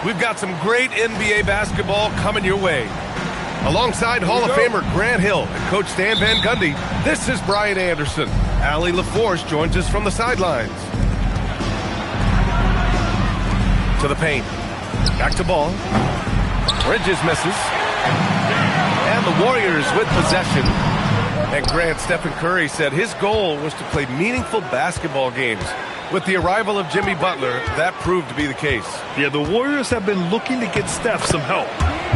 We've got some great NBA basketball coming your way. Alongside Hall of Famer Grant Hill and Coach Stan Van Gundy, this is Brian Anderson. Allie LaForce joins us from the sidelines. To the paint. Back to ball. Bridges misses. And the Warriors with possession. And Grant, Stephen Curry said his goal was to play meaningful basketball games. With the arrival of Jimmy Butler, that proved to be the case. Yeah, the Warriors have been looking to get Steph some help.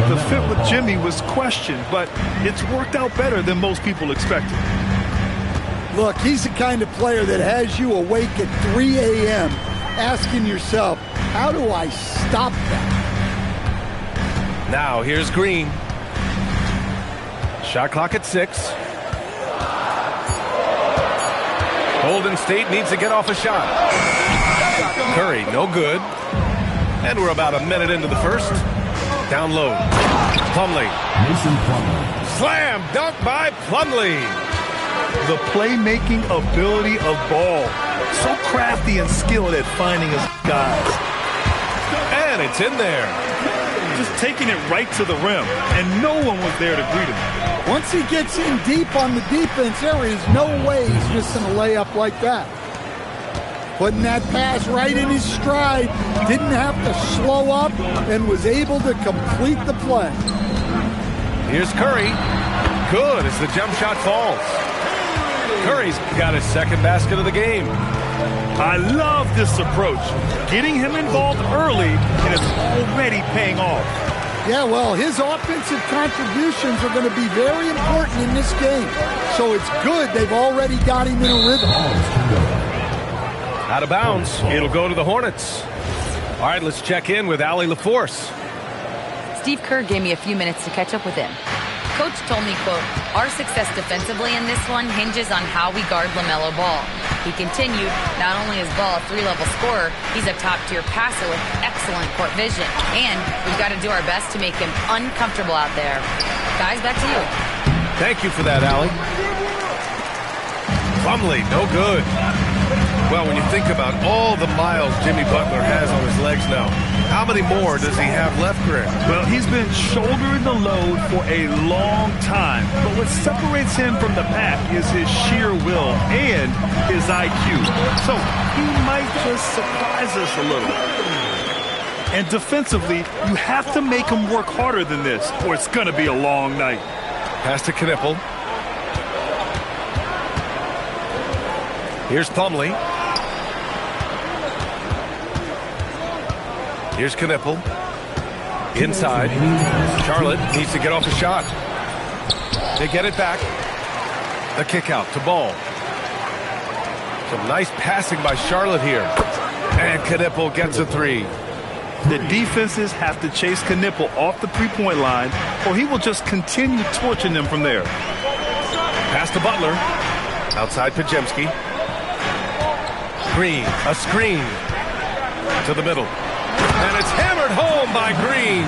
The fit with Jimmy was questioned, but it's worked out better than most people expected. Look, he's the kind of player that has you awake at 3 a.m. asking yourself, how do I stop that? Now, here's Green. Shot clock at 6. Golden State needs to get off a shot. Curry, no good. And we're about a minute into the first. Down low. Plumlee. Slam dunk by Plumlee. The playmaking ability of Ball. So crafty and skilled at finding his guys. And it's in there. Just taking it right to the rim, and no one was there to greet him. Once he gets in deep on the defense, there is no way he's missing a layup like that. Putting that pass right in his stride, didn't have to slow up, and was able to complete the play. Here's Curry. Good as the jump shot falls. Curry's got his second basket of the game. I love this approach. Getting him involved early, and it's already paying off. Yeah, well, his offensive contributions are going to be very important in this game. So it's good they've already got him in a rhythm. Out of bounds. It'll go to the Hornets. All right, let's check in with Allie LaForce. Steve Kerr gave me a few minutes to catch up with him. Coach told me, quote, our success defensively in this one hinges on how we guard LaMelo Ball. He continued, not only is Ball a three-level scorer, he's a top-tier passer with excellent court vision. And we've got to do our best to make him uncomfortable out there. Guys, back to you. Thank you for that, Allie. Plumlee, no good. Well, when you think about all the miles Jimmy Butler has on his legs now, how many more does he have left, Grant? Well, he's been shouldering the load for a long time. But what separates him from the pack is his sheer will and his IQ. So he might just surprise us a little. And defensively, you have to make him work harder than this, or it's going to be a long night. Pass to Knippel. Here's Plumlee. Here's Knippel. Inside. Charlotte needs to get off a shot. They get it back. The kick out to Ball. Some nice passing by Charlotte here. And Knippel gets a three. The defenses have to chase Knippel off the three-point line, or he will just continue torching them from there. Pass to Butler. Outside Pajemski. Green, a screen. To the middle. And it's hammered home by Green.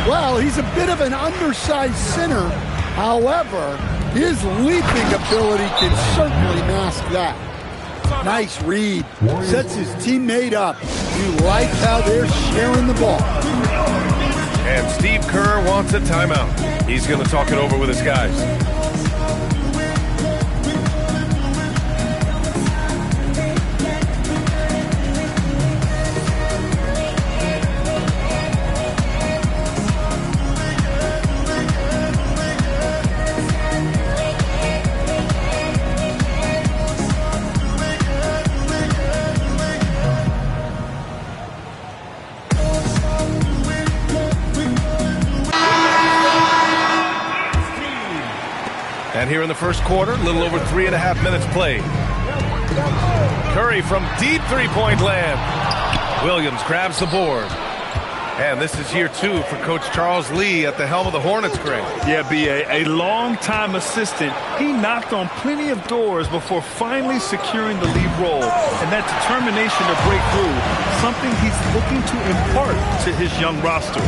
Well, he's a bit of an undersized center. However, his leaping ability can certainly mask that. Nice read. Sets his teammate up. You like how they're sharing the ball. And Steve Kerr wants a timeout. He's going to talk it over with his guys. And here in the first quarter, a little over 3.5 minutes played. Curry from deep three-point land. Williams grabs the board. And this is year 2 for Coach Charles Lee at the helm of the Hornets, Greg. Yeah, B.A., a long-time assistant. He knocked on plenty of doors before finally securing the lead role. And that determination to break through, something he's looking to impart to his young roster.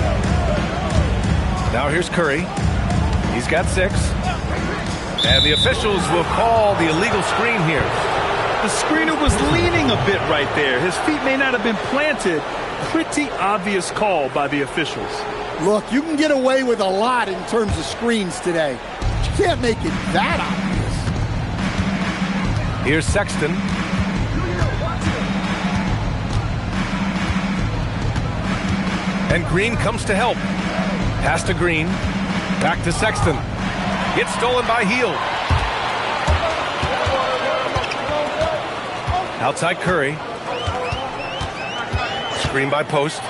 Now here's Curry. He's got 6. And the officials will call the illegal screen here. The screener was leaning a bit right there. His feet may not have been planted, pretty obvious call by the officials. Look, you can get away with a lot in terms of screens today. But you can't make it that obvious. Here's Sexton. And Green comes to help. Pass to Green. Back to Sexton. Gets stolen by Hield. Outside Curry. Screen by Post.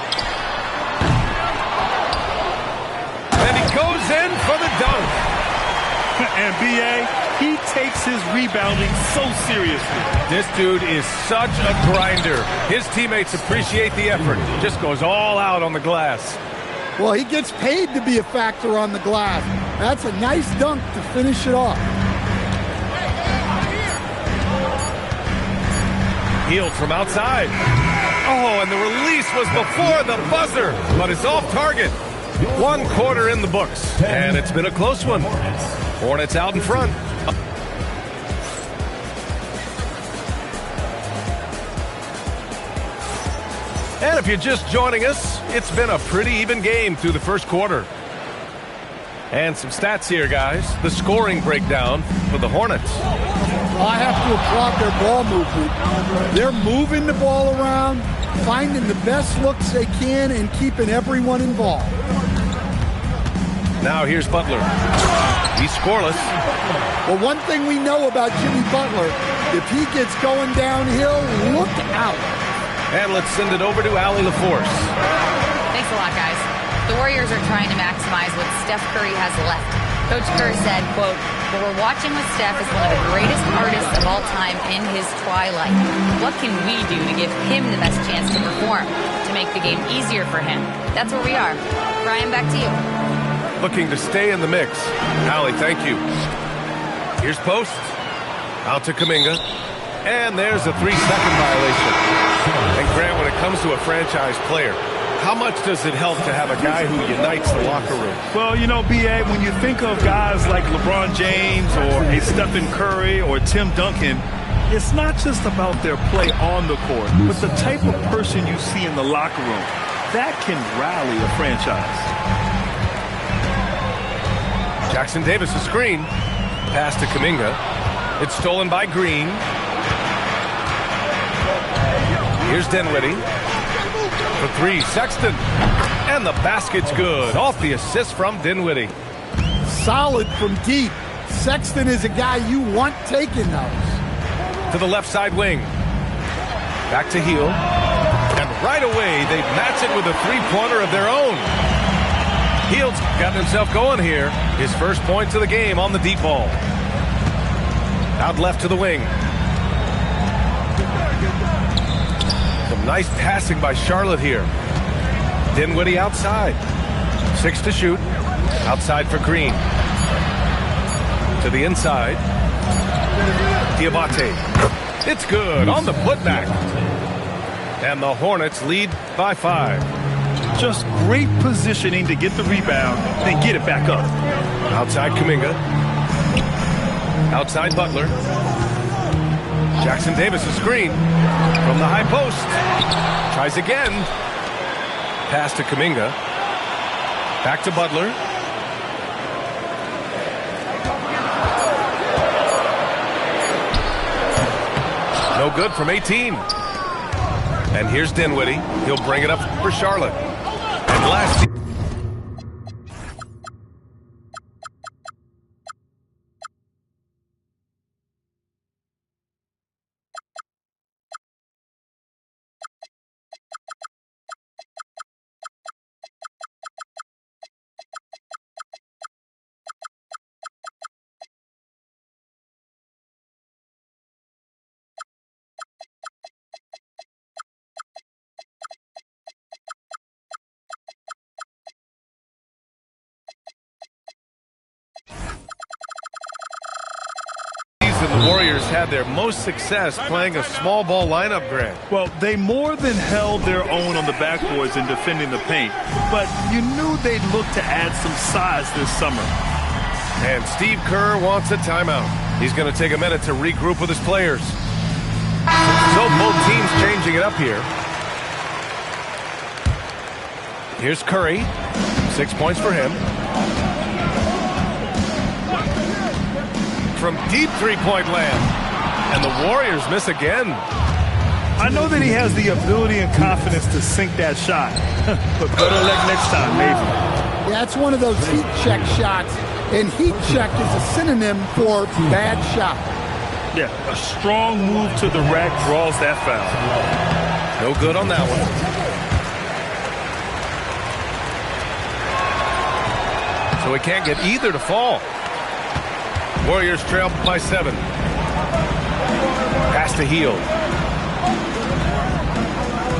And he goes in for the dunk. And B.A., he takes his rebounding so seriously. This dude is such a grinder. His teammates appreciate the effort. Just goes all out on the glass. Well, he gets paid to be a factor on the glass. That's a nice dunk to finish it off. Hield from outside. Oh, and the release was before the buzzer, but it's off target. 1 quarter in the books, and it's been a close one. Hornets out in front. And if you're just joining us, it's been a pretty even game through the first quarter. And some stats here, guys. The scoring breakdown for the Hornets. Well, I have to applaud their ball movement. They're moving the ball around, finding the best looks they can, and keeping everyone involved. Now here's Butler. He's scoreless. Well, one thing we know about Jimmy Butler, if he gets going downhill, look out. And let's send it over to Allie LaForce. Thanks a lot, guys. The Warriors are trying to maximize what Steph Curry has left. Coach Kerr said, quote, "What we're watching with Steph is one of the greatest artists of all time in his twilight. What can we do to give him the best chance to perform, to make the game easier for him?" That's where we are. Brian, back to you. Looking to stay in the mix. Allie, thank you. Here's Post. Out to Kuminga. And there's a 3-second violation. And Grant, when it comes to a franchise player, how much does it help to have a guy who unites the locker room? Well, you know, B.A., when you think of guys like LeBron James or a Stephen Curry or Tim Duncan, it's not just about their play on the court, but the type of person you see in the locker room. That can rally a franchise. Jackson Davis, a screen. Pass to Kuminga. It's stolen by Green. Here's Dinwiddie. For 3, Sexton. And the basket's good. Off the assist from Dinwiddie. Solid from deep. Sexton is a guy you want taking those. To the left side wing. Back to Hield. And right away, they match it with a three-pointer of their own. Hield's got himself going here. His first points of the game on the deep ball. Out left to the wing. Some nice passing by Charlotte here. Dinwiddie outside. 6 to shoot. Outside for Green. To the inside. Diabate. It's good on the putback. And the Hornets lead by 5. Just great positioning to get the rebound, then get it back up. Outside Kuminga. Outside Butler. Jackson Davis a screen from the high post. Tries again. Pass to Kuminga. Back to Butler. No good from 18. And here's Dinwiddie. He'll bring it up for Charlotte. And last. The Warriors had their most success playing a small ball lineup, Grant. Well, they more than held their own on the backboards in defending the paint, but you knew they'd look to add some size this summer. And Steve Kerr wants a timeout. He's going to take a minute to regroup with his players. So both teams changing it up here. Here's Curry. 6 points for him. From deep three-point land. And the Warriors miss again. I know that he has the ability and confidence to sink that shot. But better luck next time, maybe. Yeah, it's one of those heat check shots. And heat check is a synonym for bad shot. Yeah, a strong move to the rack draws that foul. No good on that one. So he can't get either to fall. Warriors trail by 7. Pass to Hield.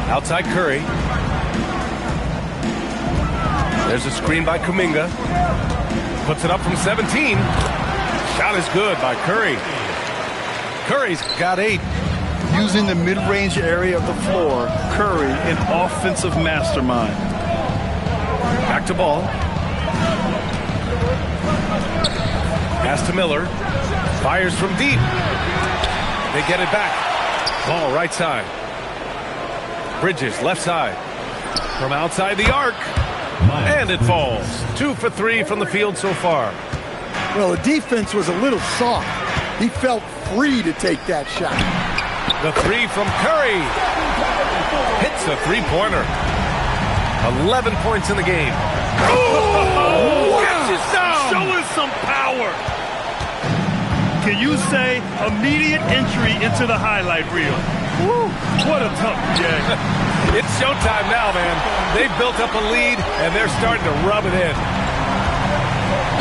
Outside Curry. There's a screen by Kuminga. Puts it up from 17. Shot is good by Curry. Curry's got 8. Using the mid-range area of the floor, Curry, an offensive mastermind. Back to Ball. Pass to Miller. Fires from deep. They get it back. Ball right side. Bridges left side. From outside the arc. And it falls. 2 for 3 from the field so far. Well, the defense was a little soft. He felt free to take that shot. The 3 from Curry. Hits a three-pointer. 11 points in the game. Oh, catches down. Showing some power. Can you say immediate entry into the highlight reel? Woo, what a tough game. It's showtime now, man. They've built up a lead, and they're starting to rub it in.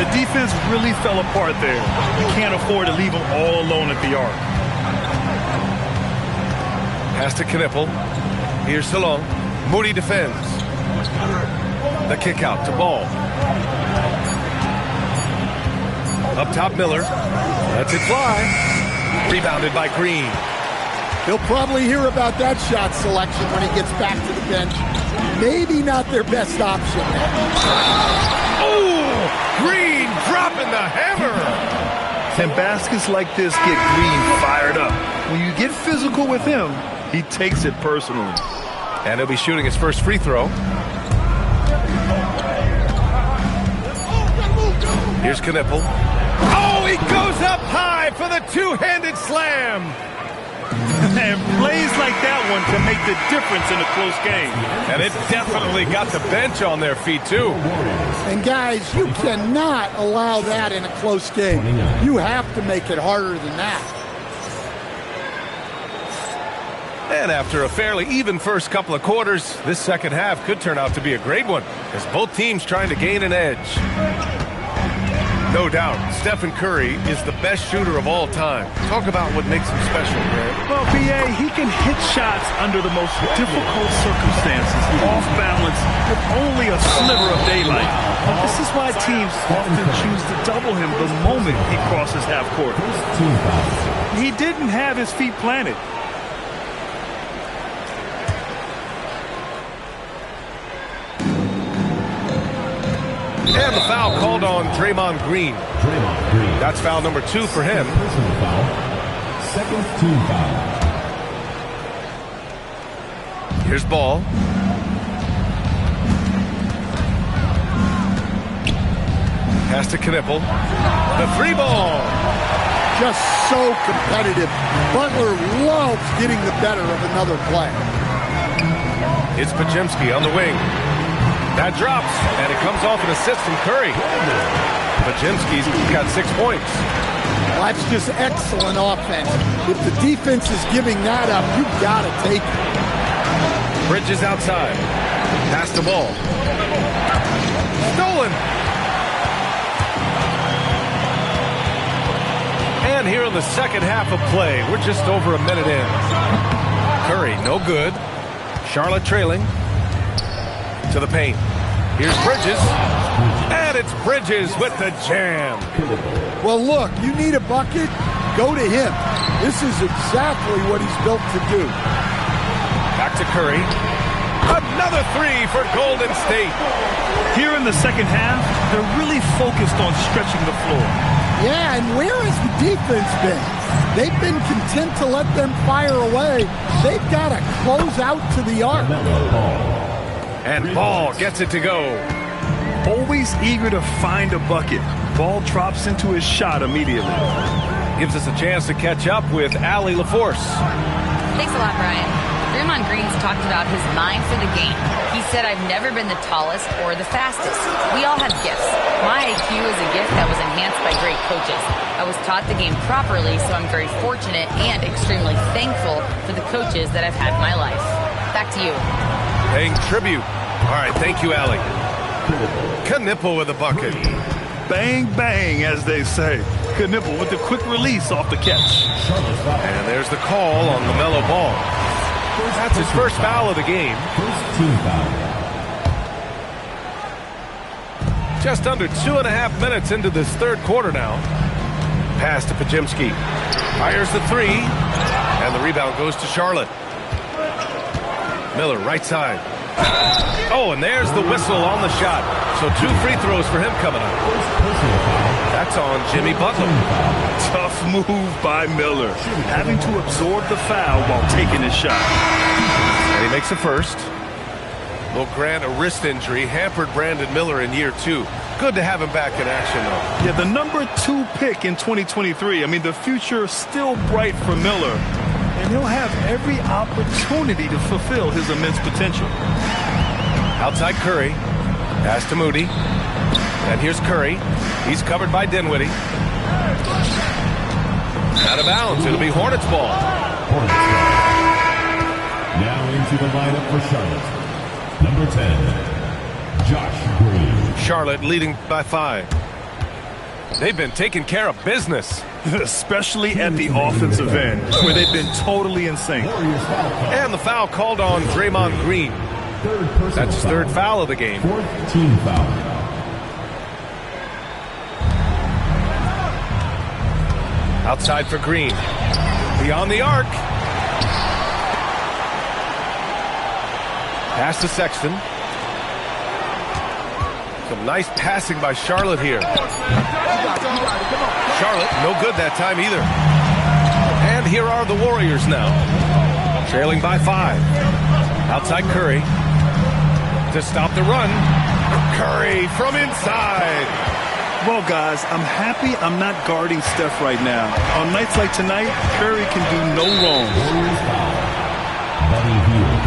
The defense really fell apart there. You can't afford to leave them all alone at the arc. Pass to Knipple. Here's Salon. Moody defends. The kick out to Ball. Up top, Miller. Lets it fly. Rebounded by Green. He'll probably hear about that shot selection when he gets back to the bench. Maybe not their best option. Oh, Green dropping the hammer. And baskets like this get Green fired up. When you get physical with him, he takes it personally. And he'll be shooting his first free throw. Here's Knipple. Oh, he goes up high for the two-handed slam. And plays like that one can make the difference in a close game. And it definitely got the bench on their feet, too. And, guys, you cannot allow that in a close game. You have to make it harder than that. And after a fairly even first couple of quarters, this second half could turn out to be a great one, as both teams trying to gain an edge. No doubt, Stephen Curry is the best shooter of all time. Talk about what makes him special, Grant. Well, B.A., he can hit shots under the most difficult circumstances, off balance, with only a sliver of daylight. This is why teams often choose to double him the moment he crosses half court. He didn't have his feet planted. And the foul called on Draymond Green. That's foul number 2 for him. Second team foul. Here's Ball. Pass to Knipple. The 3 ball. Just so competitive. Butler loves getting the better of another player. It's Podziemski on the wing. That drops, and it comes off an assist from Curry. Podziemski's got 6 points. Well, that's just excellent offense. If the defense is giving that up, you've got to take it. Bridges outside. Pass the ball. Stolen. And here in the second half of play, we're just over a minute in. Curry, no good. Charlotte trailing. To the paint. Here's Bridges. And it's Bridges with the jam. Well, look, you need a bucket, go to him. This is exactly what he's built to do. Back to Curry. Another 3 for Golden State. Here in the second half, they're really focused on stretching the floor. Yeah, and where has the defense been? They've been content to let them fire away. They've got to close out to the arc. And Ball gets it to go. Always eager to find a bucket. Ball drops into his shot immediately. Gives us a chance to catch up with Allie LaForce. Thanks a lot, Brian. Draymond Green's talked about his mind for the game. He said, I've never been the tallest or the fastest. We all have gifts. My IQ is a gift that was enhanced by great coaches. I was taught the game properly, so I'm very fortunate and extremely thankful for the coaches that I've had in my life. Back to you. Paying tribute. All right, thank you, Allie. Knipple with a bucket. Bang, bang, as they say. Knipple with the quick release off the catch. And there's the call on LaMelo Ball. That's his first foul of the game. First team foul. Just under 2.5 minutes into this third quarter now. Pass to Pajimski. Fires the three. And the rebound goes to Charlotte. Miller, right side. Oh, and there's the whistle on the shot. So 2 free throws for him coming up. That's on Jimmy Butler. Tough move by Miller, having to absorb the foul while taking his shot. And he makes the first. Will grant a wrist injury, hampered Brandon Miller in year 2. Good to have him back in action, though. Yeah, the number 2 pick in 2023. I mean, the future is still bright for Miller, and he'll have every opportunity to fulfill his immense potential. Outside Curry. Pass to Moody. And here's Curry. He's covered by Dinwiddie. Out of bounds. It'll be Hornets ball. Now into the lineup for Charlotte. Number 10, Josh Green. Charlotte leading by 5. They've been taking care of business. Especially at the offensive end, where they've been totally insane. And the foul called on Draymond Green. That's his third foul of the game. 4th team foul. Outside for Green. Beyond the arc. Pass to Sexton. Some nice passing by Charlotte here. Charlotte, no good that time either. And here are the Warriors now. Trailing by 5. Outside Curry. To stop the run. Curry from inside. Well, guys, I'm happy I'm not guarding Steph right now. On nights like tonight, Curry can do no wrong. Buddy Hield.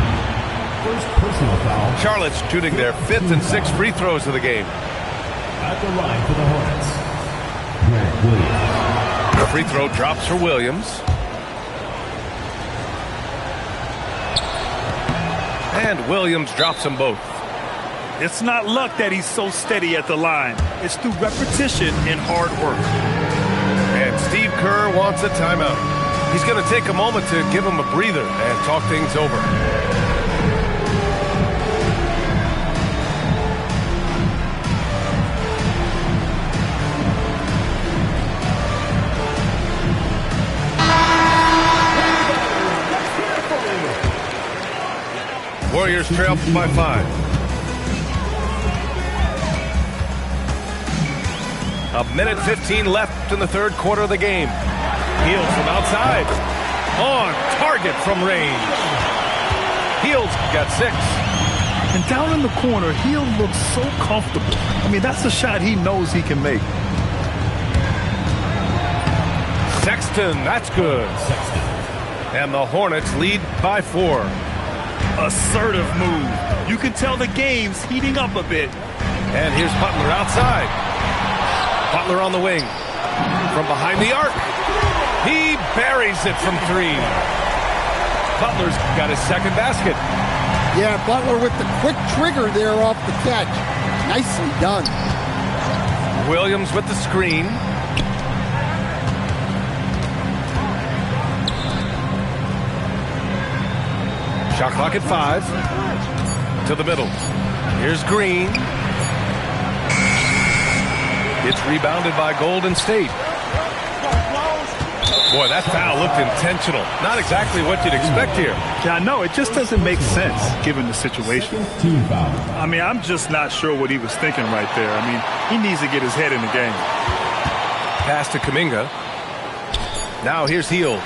First personal foul. Charlotte's shooting their 5th and 6th free throws of the game. At the line for the Hornets, Grant Williams. The free throw drops for Williams. And Williams drops them both. It's not luck that he's so steady at the line. It's through repetition and hard work. And Steve Kerr wants a timeout. He's going to take a moment to give him a breather and talk things over. Warriors trail by 5. A minute 15 left in the third quarter of the game. Hield from outside. On target from range. Hield's got 6. And down in the corner, Hield looks so comfortable. I mean, that's a shot he knows he can make. Sexton, that's good. And the Hornets lead by 4. Assertive move. You can tell the game's heating up a bit. And here's Butler outside. Butler on the wing. From behind the arc. He buries it from 3. Butler's got his second basket. Yeah, Butler with the quick trigger there off the catch. Nicely done. Williams with the screen. Shot clock at 5. To the middle. Here's Green. It's rebounded by Golden State. Boy, that foul looked intentional. Not exactly what you'd expect here. Yeah, I know. It just doesn't make sense given the situation. Team foul. I mean, I'm just not sure what he was thinking right there. I mean, he needs to get his head in the game. Pass to Kuminga. Now here's Hield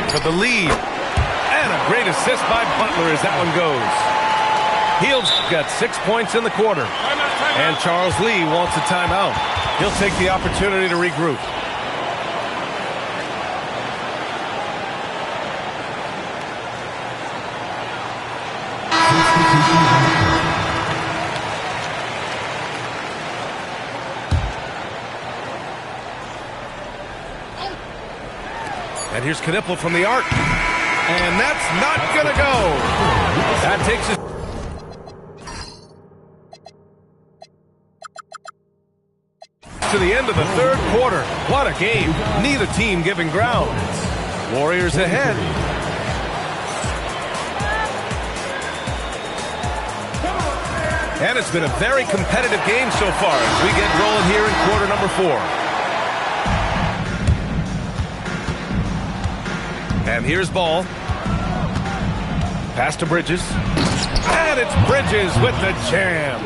for the lead. And a great assist by Butler as that one goes. Hield's got 6 points in the quarter. And Charles Lee wants a timeout. He'll take the opportunity to regroup. And here's Knipple from the arc. And that's not going to go. That takes us to the end of the third quarter. What a game. Neither team giving ground. Warriors ahead. And it's been a very competitive game so far as we get rolling here in quarter number 4. And here's Ball. Pass to Bridges. And it's Bridges with the jam.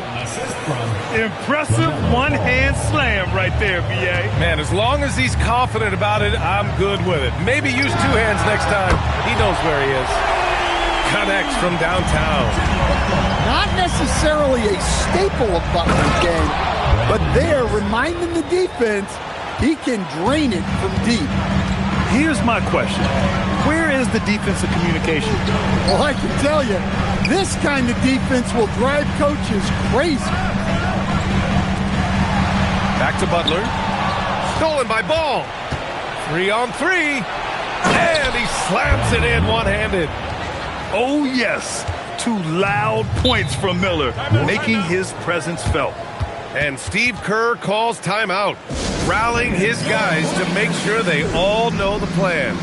Impressive one-hand slam right there, B.A. Man, as long as he's confident about it, I'm good with it. Maybe use 2 hands next time. He knows where he is. Connects from downtown. Not necessarily a staple of Butler's game, but there, reminding the defense he can drain it from deep. Here's my question. Where is the defensive communication? Well, I can tell you, this kind of defense will drive coaches crazy. Back to Butler. Stolen by Ball. 3-on-3. And he slams it in one-handed. Oh, yes. 2 loud points from Miller, making his presence felt. And Steve Kerr calls timeout, rallying his guys to make sure they all know the plan.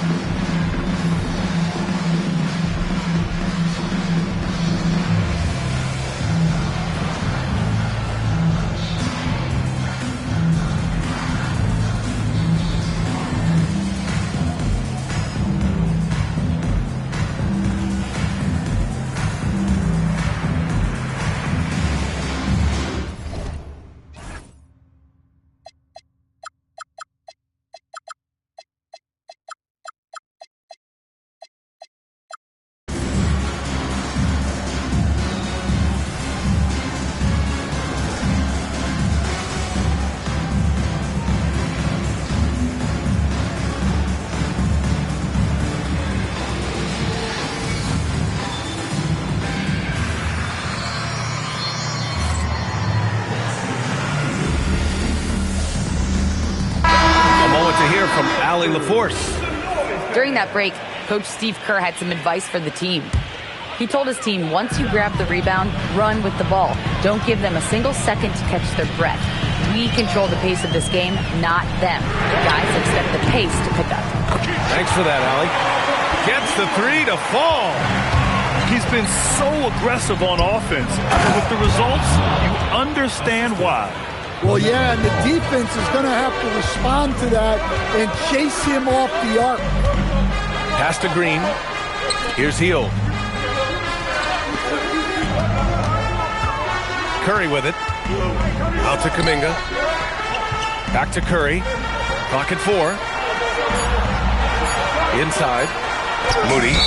From Allie LaForce. During that break, Coach Steve Kerr had some advice for the team. He told his team, once you grab the rebound, run with the ball. Don't give them a single second to catch their breath. We control the pace of this game, not them. The guys expect the pace to pick up. Thanks for that, Allie. Gets the 3 to fall. He's been so aggressive on offense. And with the results, you understand why. Well, yeah, and the defense is going to have to respond to that and chase him off the arc. Pass to Green. Here's Hield. Curry with it. Out to Kuminga. Back to Curry. Clock at 4. Inside. Moody.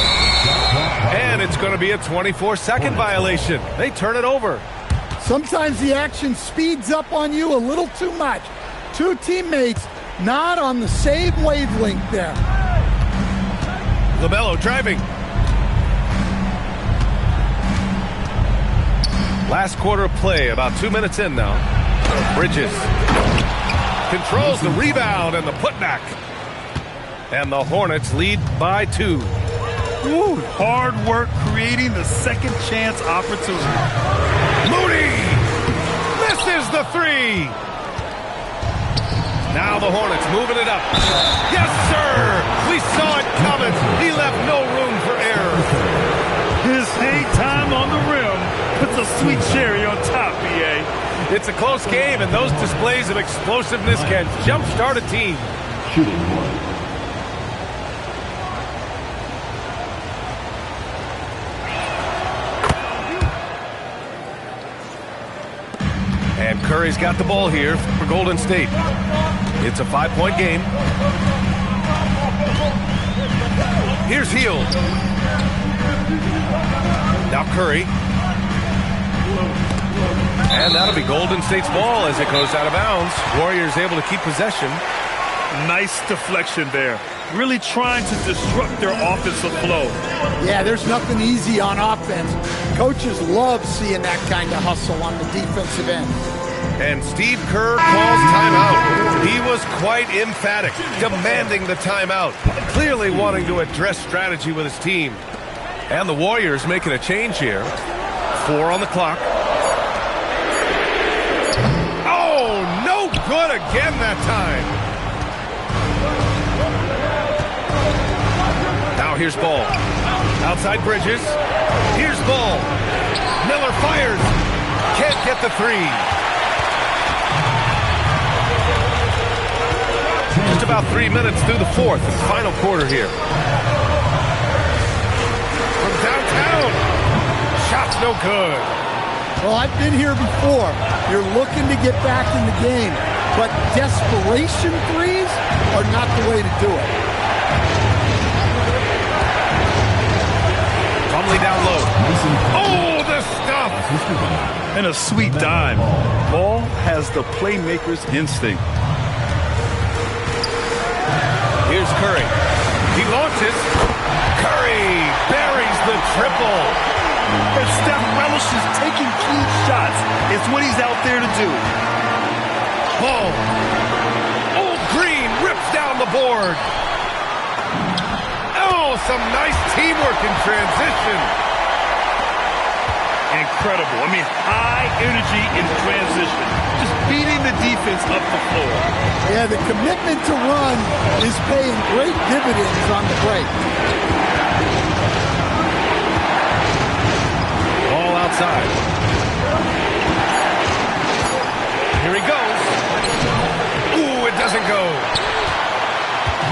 And it's going to be a 24-second violation. They turn it over. Sometimes the action speeds up on you a little too much. 2 teammates not on the same wavelength there. LaMelo driving. Last quarter of play, about 2 minutes in now. Bridges controls the rebound and the putback. And the Hornets lead by 2. Ooh, hard work creating the second chance opportunity. Moody misses the 3. Now the Hornets moving it up. Yes, sir. We saw it coming. He left no room for error. His hang time on the rim puts a sweet cherry on top, B.A. It's a close game, and those displays of explosiveness can jumpstart a team. Shooting 1. And Curry's got the ball here for Golden State. It's a 5-point game. Here's Hield. Now Curry. And that'll be Golden State's ball as it goes out of bounds. Warriors able to keep possession. Nice deflection there. Really trying to disrupt their offensive flow. Yeah, there's nothing easy on offense. Coaches love seeing that kind of hustle on the defensive end. And Steve Kerr calls timeout. He was quite emphatic, demanding the timeout, clearly wanting to address strategy with his team. And the Warriors making a change here. 4 on the clock. Oh, no good again that time. Now here's Ball. Outside Bridges. Here's Ball. Miller fires. Can't get the three. Just about 3 minutes through the fourth and final quarter here. From downtown. Shot's no good. Well, I've been here before. You're looking to get back in the game, but desperation threes are not the way to do it. Plumlee down low. Oh, the stuff! And a sweet dime. Ball has the playmaker's instinct. Here's Curry. He launches. Curry buries the triple. And Steph relishes taking key shots. It's what he's out there to do. Ball. Old Green rips down the board. Oh, some nice teamwork in transition. Incredible. I mean, high energy in transition. Just beating the defense up the floor. Yeah, the commitment to run is paying great dividends on the break. Ball outside. Here he goes. Ooh, it doesn't go.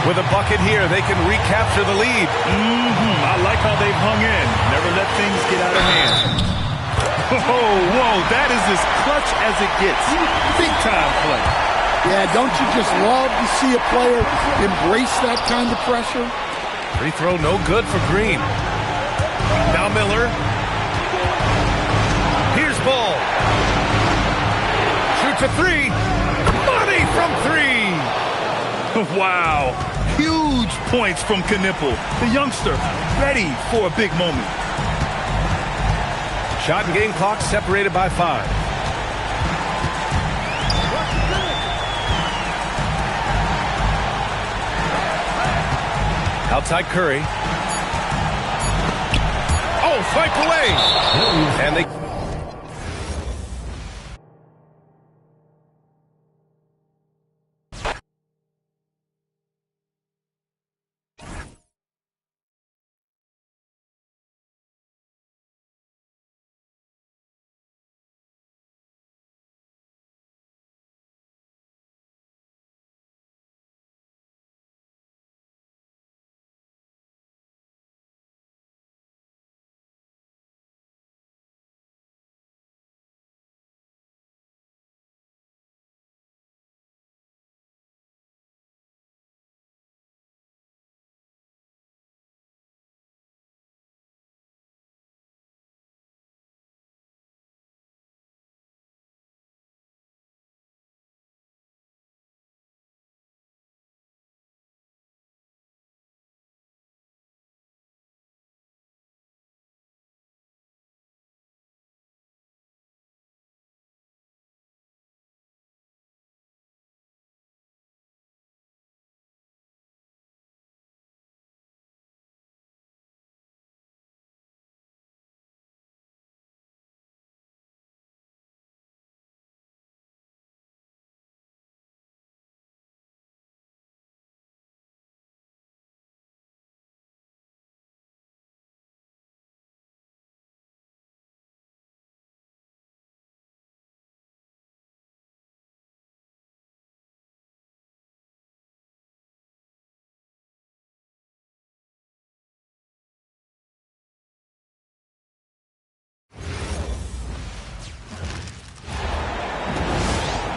With a bucket here, they can recapture the lead. I like how they've hung in. Never let things get out of hand. Whoa, that is as clutch as it gets. Big time play. Yeah, don't you just love to see a player embrace that kind of pressure? Free throw no good for Green. Now Miller. Here's Ball. Shoots a three. Money from three. Wow. Huge points from Knipple. The youngster ready for a big moment. Shot and game clock separated by 5. Outside Curry. Oh, swiped away. And they...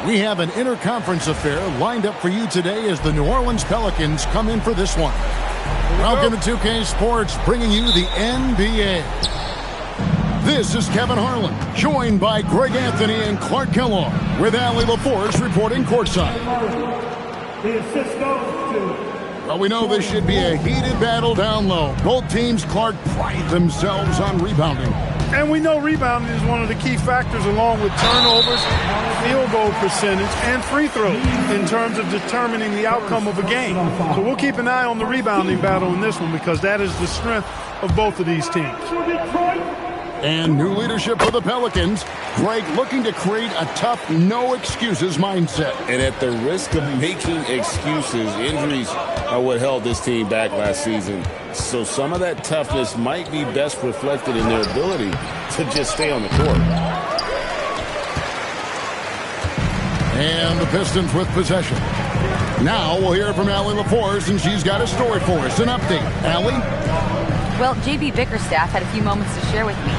We have an interconference affair lined up for you today as the New Orleans Pelicans come in for this one. Welcome to 2K Sports, bringing you the NBA. This is Kevin Harlan, joined by Greg Anthony and Clark Kellogg, with Allie LaForce reporting courtside. The assist goes to... Well, we know this should be a heated battle down low. Both teams, Clark, pride themselves on rebounding. And we know rebounding is one of the key factors along with turnovers, field goal percentage, and free throws in terms of determining the outcome of a game. So we'll keep an eye on the rebounding battle in this one because that is the strength of both of these teams. And new leadership for the Pelicans. Greg looking to create a tough, no-excuses mindset. And at the risk of making excuses, injuries are what held this team back last season. So some of that toughness might be best reflected in their ability to just stay on the court. And the Pistons with possession. Now we'll hear from Allie LaForce, and she's got a story for us. An update. Allie? Well, J.B. Bickerstaff had a few moments to share with me.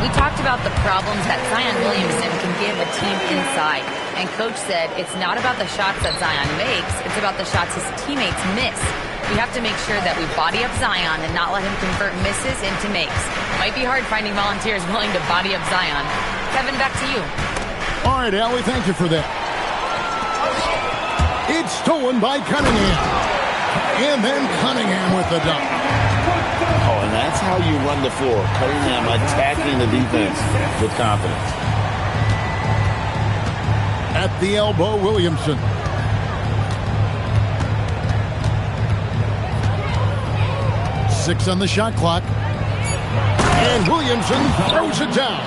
We talked about the problems that Zion Williamson can give a team inside. And Coach said it's not about the shots that Zion makes, it's about the shots his teammates miss. We have to make sure that we body up Zion and not let him convert misses into makes. Might be hard finding volunteers willing to body up Zion. Kevin, back to you. All right, Allie, thank you for that. It's stolen by Cunningham. And then Cunningham with the dunk. Oh, and that's how you run the floor. Cunningham attacking the defense with confidence. At the elbow, Williamson. Six on the shot clock. And Williamson throws it down.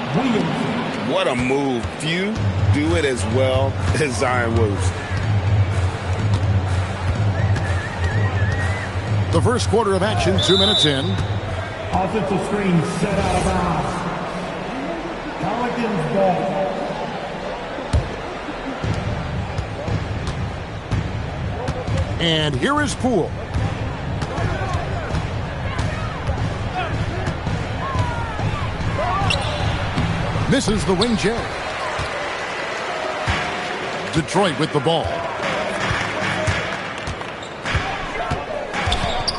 What a move. Few do it as well as Zion Williamson. The first quarter of action, 2 minutes in. Offensive screen set out of bounds. Pelicans ball. And here is Poole. Misses the wing J. Detroit with the ball.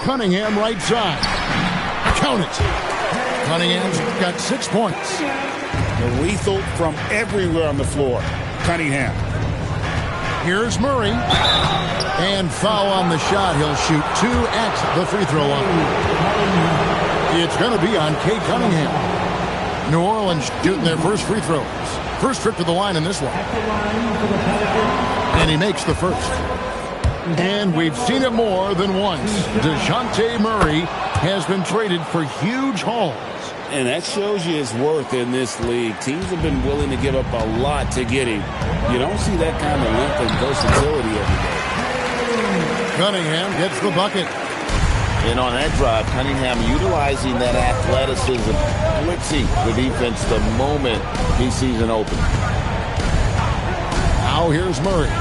Cunningham right side. Count it. Cunningham's got 6 points. The lethal from everywhere on the floor. Cunningham. Here's Murray. And foul on the shot. He'll shoot 2 at the free throw line. It's going to be on Cade Cunningham. New Orleans shooting their first free throws. First trip to the line in this one. And he makes the first. And we've seen it more than once. DeJounte Murray has been traded for huge hauls. And that shows you his worth in this league. Teams have been willing to give up a lot to get him. You don't see that kind of length and versatility every day. Cunningham gets the bucket. And on that drive, Cunningham utilizing that athleticism, blitzing the defense the moment he sees an opening. Now here's Murray.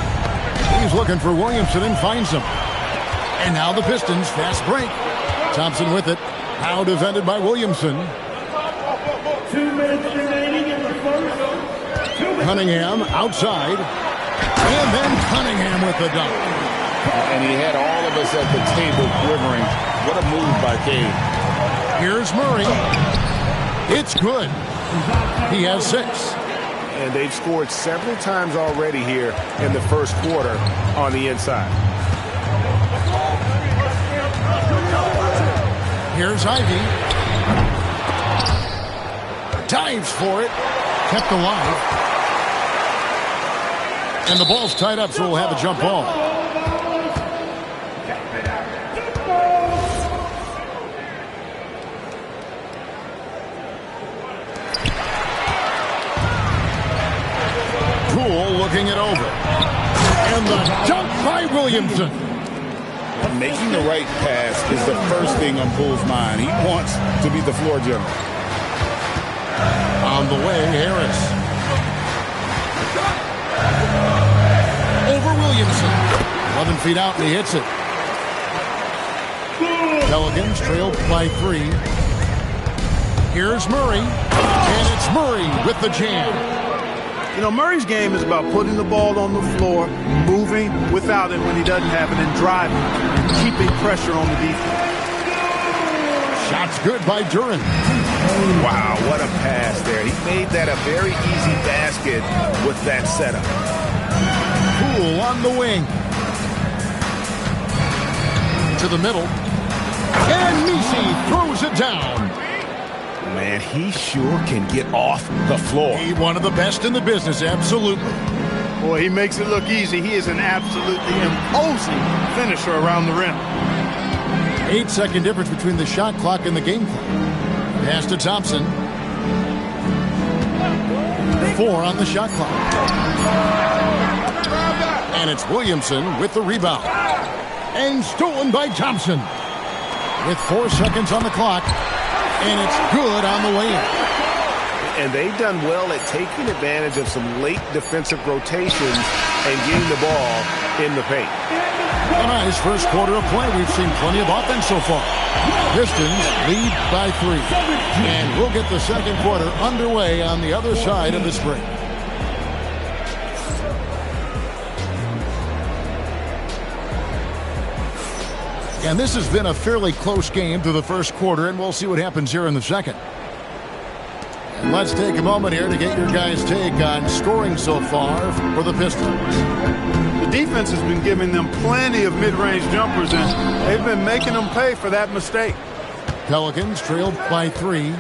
He's looking for Williamson and finds him. And now the Pistons, fast break. Thompson with it. Now defended by Williamson. 2 minutes remaining in the first. Cunningham outside. And then Cunningham with the dunk. And he had all of us at the table quivering. What a move by Cade. Here's Murray. It's good. He has 6. And they've scored several times already here in the first quarter on the inside. Here's Ivy. Dives for it. Kept alive. And the ball's tied up, so we'll have a jump ball. Poole looking it over. And the dunk by Williamson. Making the right pass is the first thing on Poole's mind. He wants to be the floor general. On the way, Harris. Over Williamson. 11 feet out, and he hits it. Pelicans trailed by 3. Here's Murray. And it's Murray with the jam. You know, Murray's game is about putting the ball on the floor, moving without it when he doesn't have it, and driving, and keeping pressure on the defense. Shots good by Duran. Wow, what a pass there. He made that a very easy basket with that setup. Poole on the wing. To the middle. And Nisi throws it down. Man, he sure can get off the floor. He's one of the best in the business, absolutely. Boy, he makes it look easy. He is an absolutely imposing finisher around the rim. 8-second difference between the shot clock and the game clock. Pass to Thompson. 4 on the shot clock. And it's Williamson with the rebound. And stolen by Thompson. With 4 seconds on the clock. And it's good on the way in. And they've done well at taking advantage of some late defensive rotations and getting the ball in the paint. A nice first quarter of play. We've seen plenty of offense so far. Pistons lead by 3. And we'll get the second quarter underway on the other side of this break. And this has been a fairly close game through the first quarter, and we'll see what happens here in the second. And let's take a moment here to get your guys' take on scoring so far for the Pistons. The defense has been giving them plenty of mid-range jumpers, and they've been making them pay for that mistake. Pelicans trailed by 3.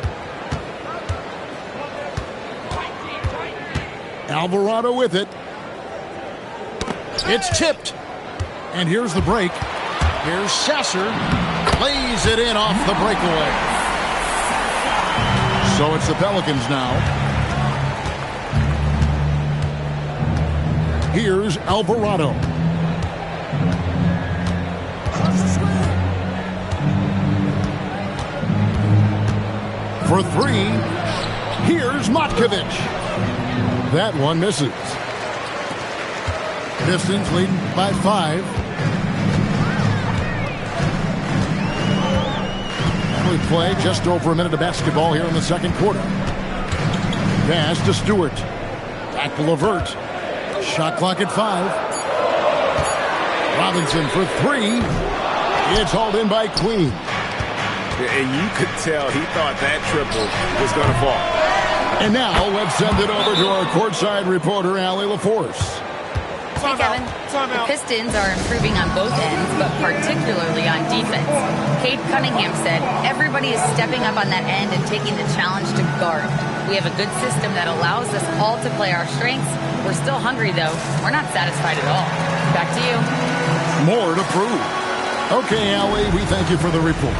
Alvarado with it. It's tipped. And here's the break. Here's Sasser. Lays it in off the breakaway. So it's the Pelicans now. Here's Alvarado. For 3. Here's Matkovic. That one misses. Pistons leading by 5. We play just over a minute of basketball here in the second quarter. Pass to Stewart. Back to LeVert. Shot clock at 5. Robinson for 3. It's hauled in by Queen. And you could tell he thought that triple was going to fall. And now let's send it over to our courtside reporter, Allie LaForce. Hey, Kevin. The Pistons are improving on both ends, but particularly on defense. Cade Cunningham said, everybody is stepping up on that end and taking the challenge to guard. We have a good system that allows us all to play our strengths. We're still hungry, though. We're not satisfied at all. Back to you. More to prove. Okay, Allie, we thank you for the report.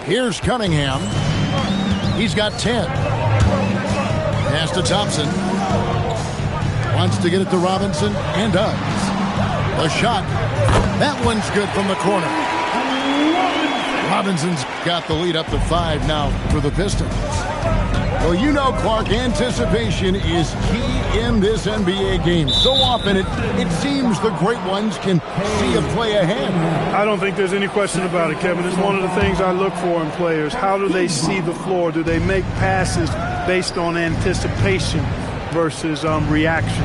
Here's Cunningham. He's got 10. Pass to Thompson. Wants to get it to Robinson and does. A shot. That one's good from the corner. Robinson's got the lead up to 5 now for the Pistons. Well, you know, Clark, anticipation is key in this NBA game. So often it seems the great ones can see a play ahead. I don't think there's any question about it, Kevin. It's one of the things I look for in players. How do they see the floor? Do they make passes based on anticipation versus reaction?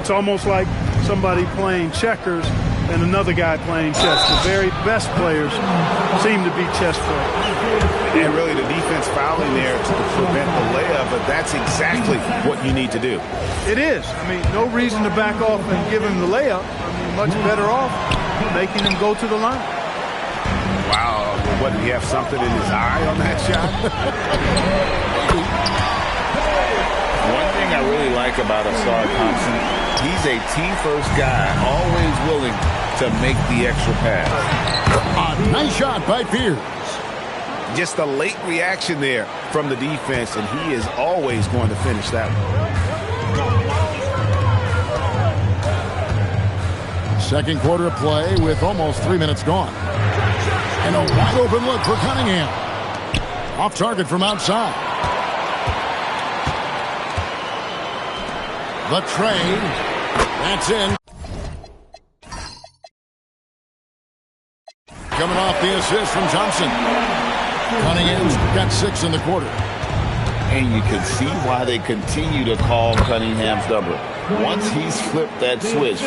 It's almost like somebody playing checkers and another guy playing chess. The very best players seem to be chess players. And really the defense fouling there to prevent the layup, but that's exactly what you need to do. It is. I mean, no reason to back off and give him the layup. I mean, much better off making him go to the line. Wow. What, did he have something in his eye on that shot? One thing I really like about Asar Thompson, he's a team-first guy, always willing to make the extra pass. A nice shot by Pierce. Just a late reaction there from the defense, and he is always going to finish that one. Second quarter of play with almost 3 minutes gone. And a wide open look for Cunningham. Off target from outside. The trade. That's in. Coming off the assist from Thompson. Cunningham's got 6 in the quarter. And you can see why they continue to call Cunningham's number. Once he's flipped that switch,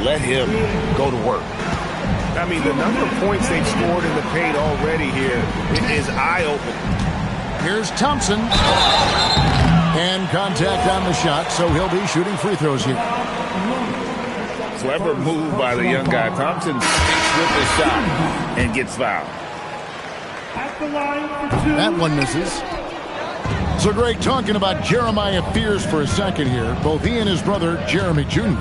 let him go to work. I mean, the number of points they've scored in the paint already here is eye-opening. Here's Thompson. And contact on the shot, so he'll be shooting free throws here. Clever move by the young guy. Thompson sticks with the shot and gets fouled. At the line for two. That one misses. So Greg, talking about Jeremiah Fears for a second here. Both he and his brother, Jeremy Jr.,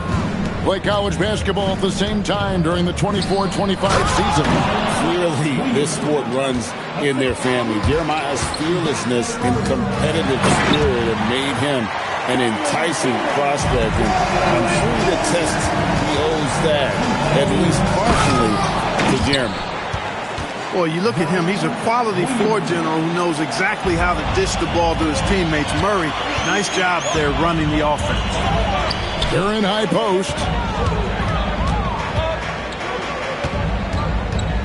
play college basketball at the same time during the 24-25 season. Clearly, this sport runs in their family. Jeremiah's fearlessness and competitive spirit have made him an enticing prospect. And I'm sure the test he owes that, at least partially, to Jeremy. Well, you look at him, he's a quality floor general who knows exactly how to dish the ball to his teammates. Murray, nice job there running the offense. They're in high post.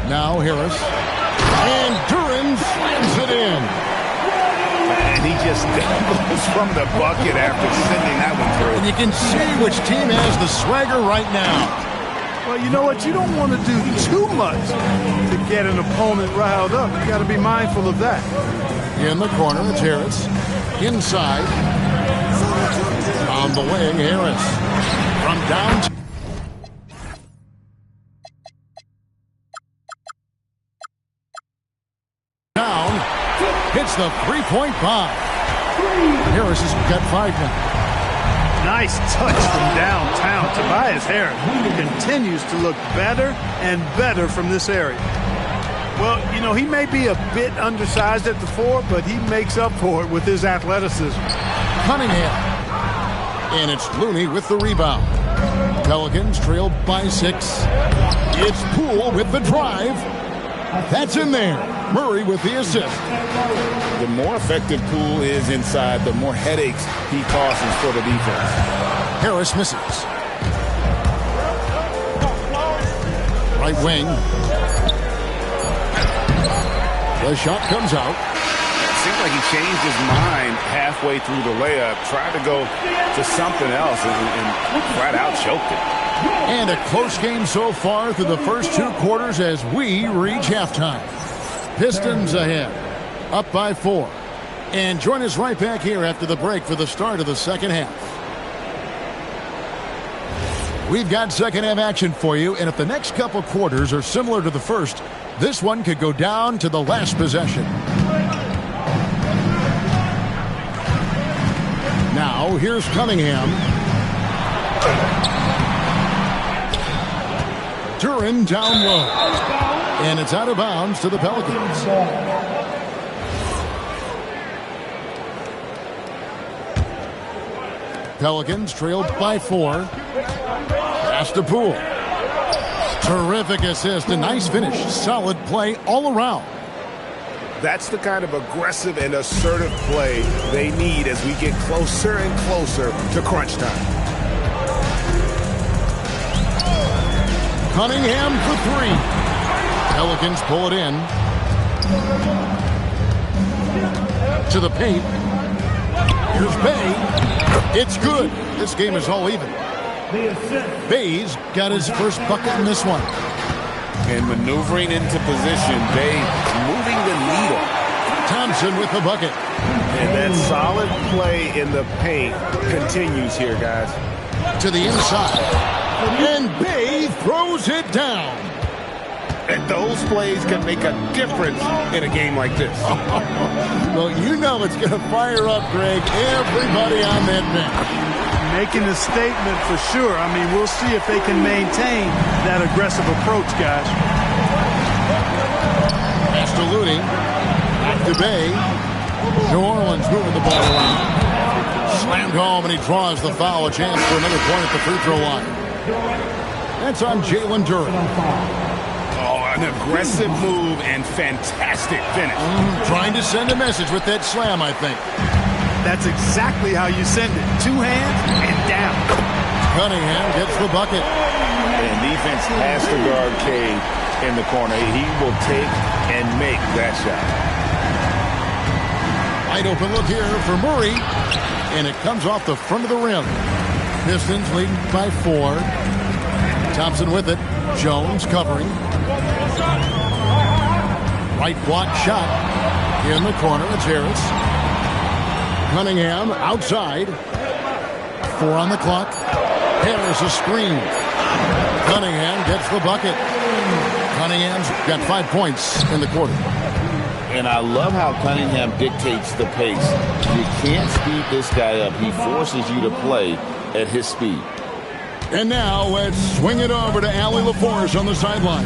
Now Harris. And Duran slams it in. And he just goes from the bucket after sending that one through. And you can see which team has the swagger right now. Well, you know what? You don't want to do too much to get an opponent riled up. You got to be mindful of that. In the corner, it's Harris. Inside. On the wing, Harris. From downtown. Hits the three-point bomb. Harris has got 5 now. Nice touch from downtown. Tobias Harris continues to look better and better from this area. Well, you know, he may be a bit undersized at the 4, but he makes up for it with his athleticism. Cunningham. And it's Looney with the rebound. Pelicans trail by 6. It's Poole with the drive. That's in there. Murray with the assist. The more effective Poole is inside, the more headaches he causes for the defense. Harris misses. Right wing. The shot comes out. It seemed like he changed his mind halfway through the layup, tried to go to something else, and flat out choked it. And a close game so far through the first 2 quarters as we reach halftime. Pistons ahead, up by 4. And join us right back here after the break for the start of the second half. We've got second half action for you, and if the next couple quarters are similar to the first, this one could go down to the last possession. Now, here's Cunningham. Duran down low. And it's out of bounds to the Pelicans. Pelicans trailed by 4. Pass to Poole. Terrific assist. A nice finish. Solid play all around. That's the kind of aggressive and assertive play they need as we get closer and closer to crunch time. Cunningham for 3. Pelicans pull it in. To the paint. Here's Bay. It's good. This game is all even. Bay's got his first bucket in this one. And maneuvering into position, Bay moving the needle. Thompson with the bucket. And that solid play in the paint continues here, guys. To the inside. And Bay throws it down. And those plays can make a difference in a game like this. Well, you know it's going to fire up, Greg, everybody on that bench. Making a statement for sure. I mean, we'll see if they can maintain that aggressive approach, guys. Pass to Looney. Back to Bay. New Orleans moving the ball around. Slammed home, and he draws the foul. A chance for another point at the free throw line. That's on Jalen Duran. An aggressive move and fantastic finish. Trying to send a message with that slam, I think. That's exactly how you send it. 2 hands and down. Cunningham gets the bucket. And defense has to guard Cade in the corner. He will take and make that shot. Wide open look here for Murray. And it comes off the front of the rim. Pistons leading by 4. Thompson with it. Jones covering. Right block shot. In the corner, it's Harris. Cunningham outside. 4 on the clock. Harris a screen. Cunningham gets the bucket. Cunningham's got 5 points in the quarter. And I love how Cunningham dictates the pace. You can't speed this guy up. He forces you to play at his speed. And now let's swing it over to Allie LaForce on the sideline.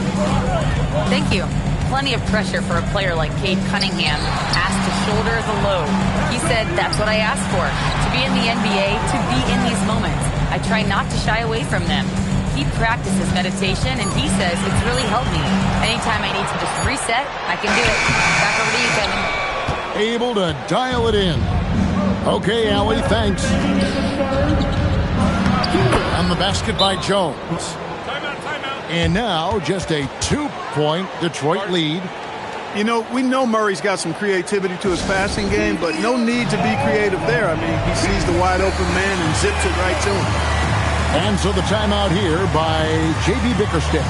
Thank you. Plenty of pressure for a player like Cade Cunningham, asked to shoulder the load. He said, that's what I asked for, to be in the NBA, to be in these moments. I try not to shy away from them. He practices meditation, and he says it's really helped me. Anytime I need to just reset, I can do it. Back over to you, Kevin. Able to dial it in. Okay, Allie, thanks. On the basket by Jones. Timeout. And now just a 2-point Detroit lead. You know, we know Murray's got some creativity to his passing game, but no need to be creative there. I mean, he sees the wide open man and zips it right to him. And so the timeout here by J.B. Bickerstaff.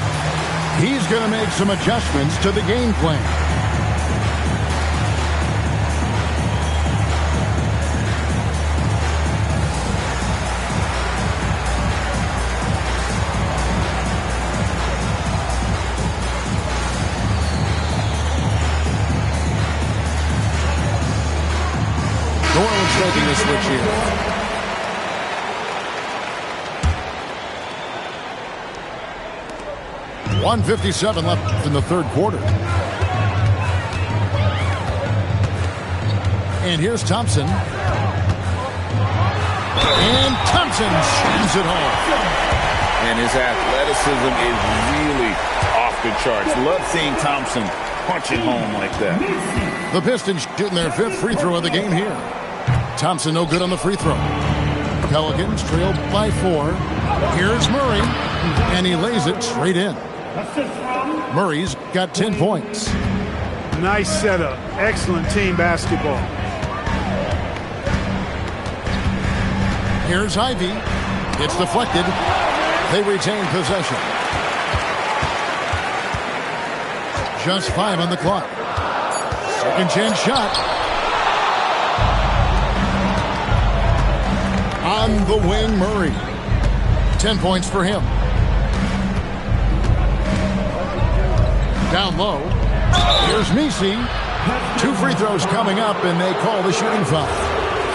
He's going to make some adjustments to the game plan. New Orleans making a switch here. 1:57 left in the third quarter. And here's Thompson. And Thompson shoots it home. And his athleticism is really off the charts. Love seeing Thompson punch it home like that. The Pistons shooting their 5th free throw of the game here. Thompson no good on the free throw. Pelicans trail by 4. Here's Murray. And he lays it straight in. Murray's got 10 points. Nice setup. Excellent team basketball. Here's Ivy. It's deflected. They retain possession. Just 5 on the clock. Second chance shot. On the wing, Murray. 10 points for him. Down low. Here's Misi. 2 free throws coming up, and they call the shooting foul.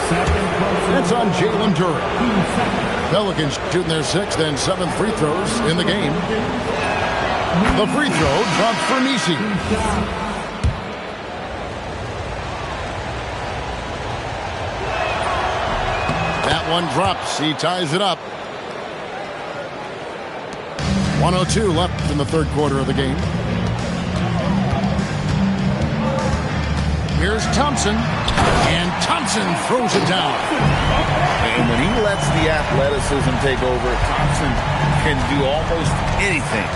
That's on Jalen Duren. Pelicans shooting their 6th and 7th free throws in the game. The free throw dropped for Misi. That one drops. He ties it up. 1:02 left in the third quarter of the game. Here's Thompson, and Thompson throws it down. And when he lets the athleticism take over, Thompson can do almost anything.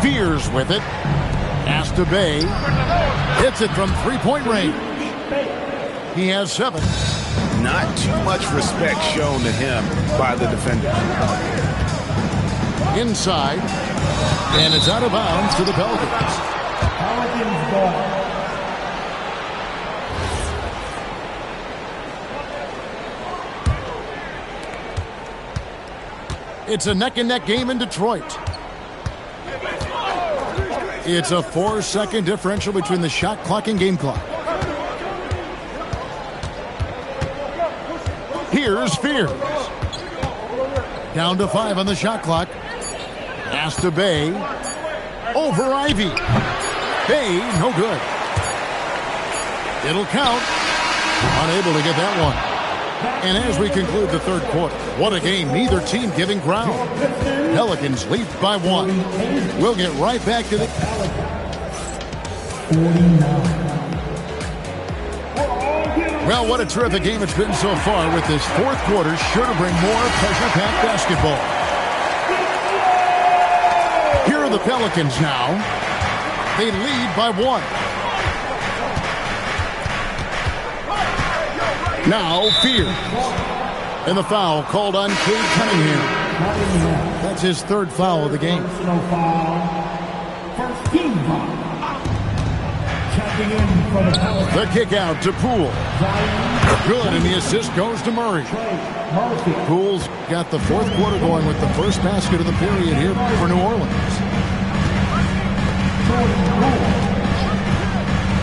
Fears with it. Asta Bay hits it from 3-point range. He has 7. Not too much respect shown to him by the defender. Inside. And it's out of bounds to the Pelicans. Pelicans ball. It's a neck-and-neck game in Detroit. It's a 4-second differential between the shot clock and game clock. Here's Fears. Down to 5 on the shot clock. Asta Bay. Over Ivy. Bay, no good. It'll count. Unable to get that one. And as we conclude the third quarter, what a game. Neither team giving ground. Pelicans lead by 1. We'll get right back to the... 49. Well, what a terrific game it's been so far, with this fourth quarter sure to bring more pressure-packed basketball. Here are the Pelicans now. They lead by 1. Now Fears. And the foul called on Cade Cunningham. That's his 3rd foul of the game. Personal foul. First team foul. Checking in for the foul. The kick out to Poole. Good, and the assist goes to Murray. Poole's got the 4th quarter going with the first basket of the period here for New Orleans.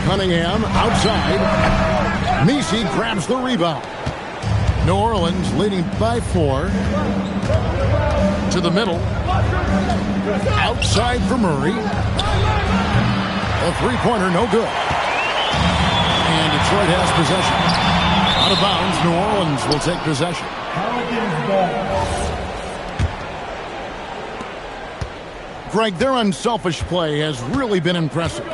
Cunningham outside. Messi grabs the rebound. New Orleans leading by 4. To the middle. Outside for Murray. A 3-pointer, no good. And Detroit has possession. Out of bounds, New Orleans will take possession. Greg, their unselfish play has really been impressive.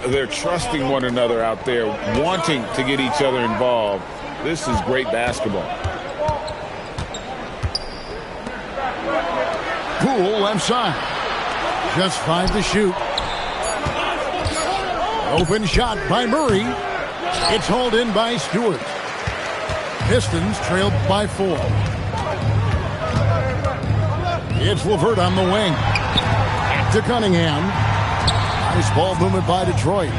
They're trusting one another out there, wanting to get each other involved. This is great basketball. Poole left side. Just 5 to shoot. Open shot by Murray. It's hauled in by Stewart. Pistons trailed by 4. It's LeVert on the wing. Back to Cunningham. Nice ball movement by Detroit.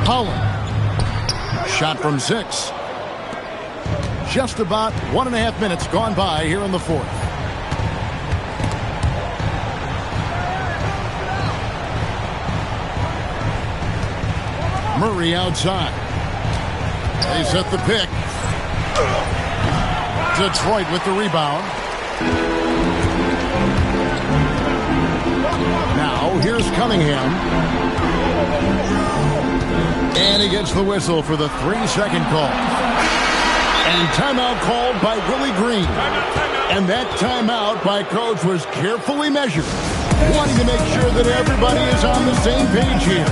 Holland. Shot from 6. Just about 1.5 minutes gone by here in the 4th. Murray outside. They set the pick. Detroit with the rebound. Now here's Cunningham. And he gets the whistle for the 3-second call. And timeout called by Willie Green. And that timeout by Coach was carefully measured, wanting to make sure that everybody is on the same page here.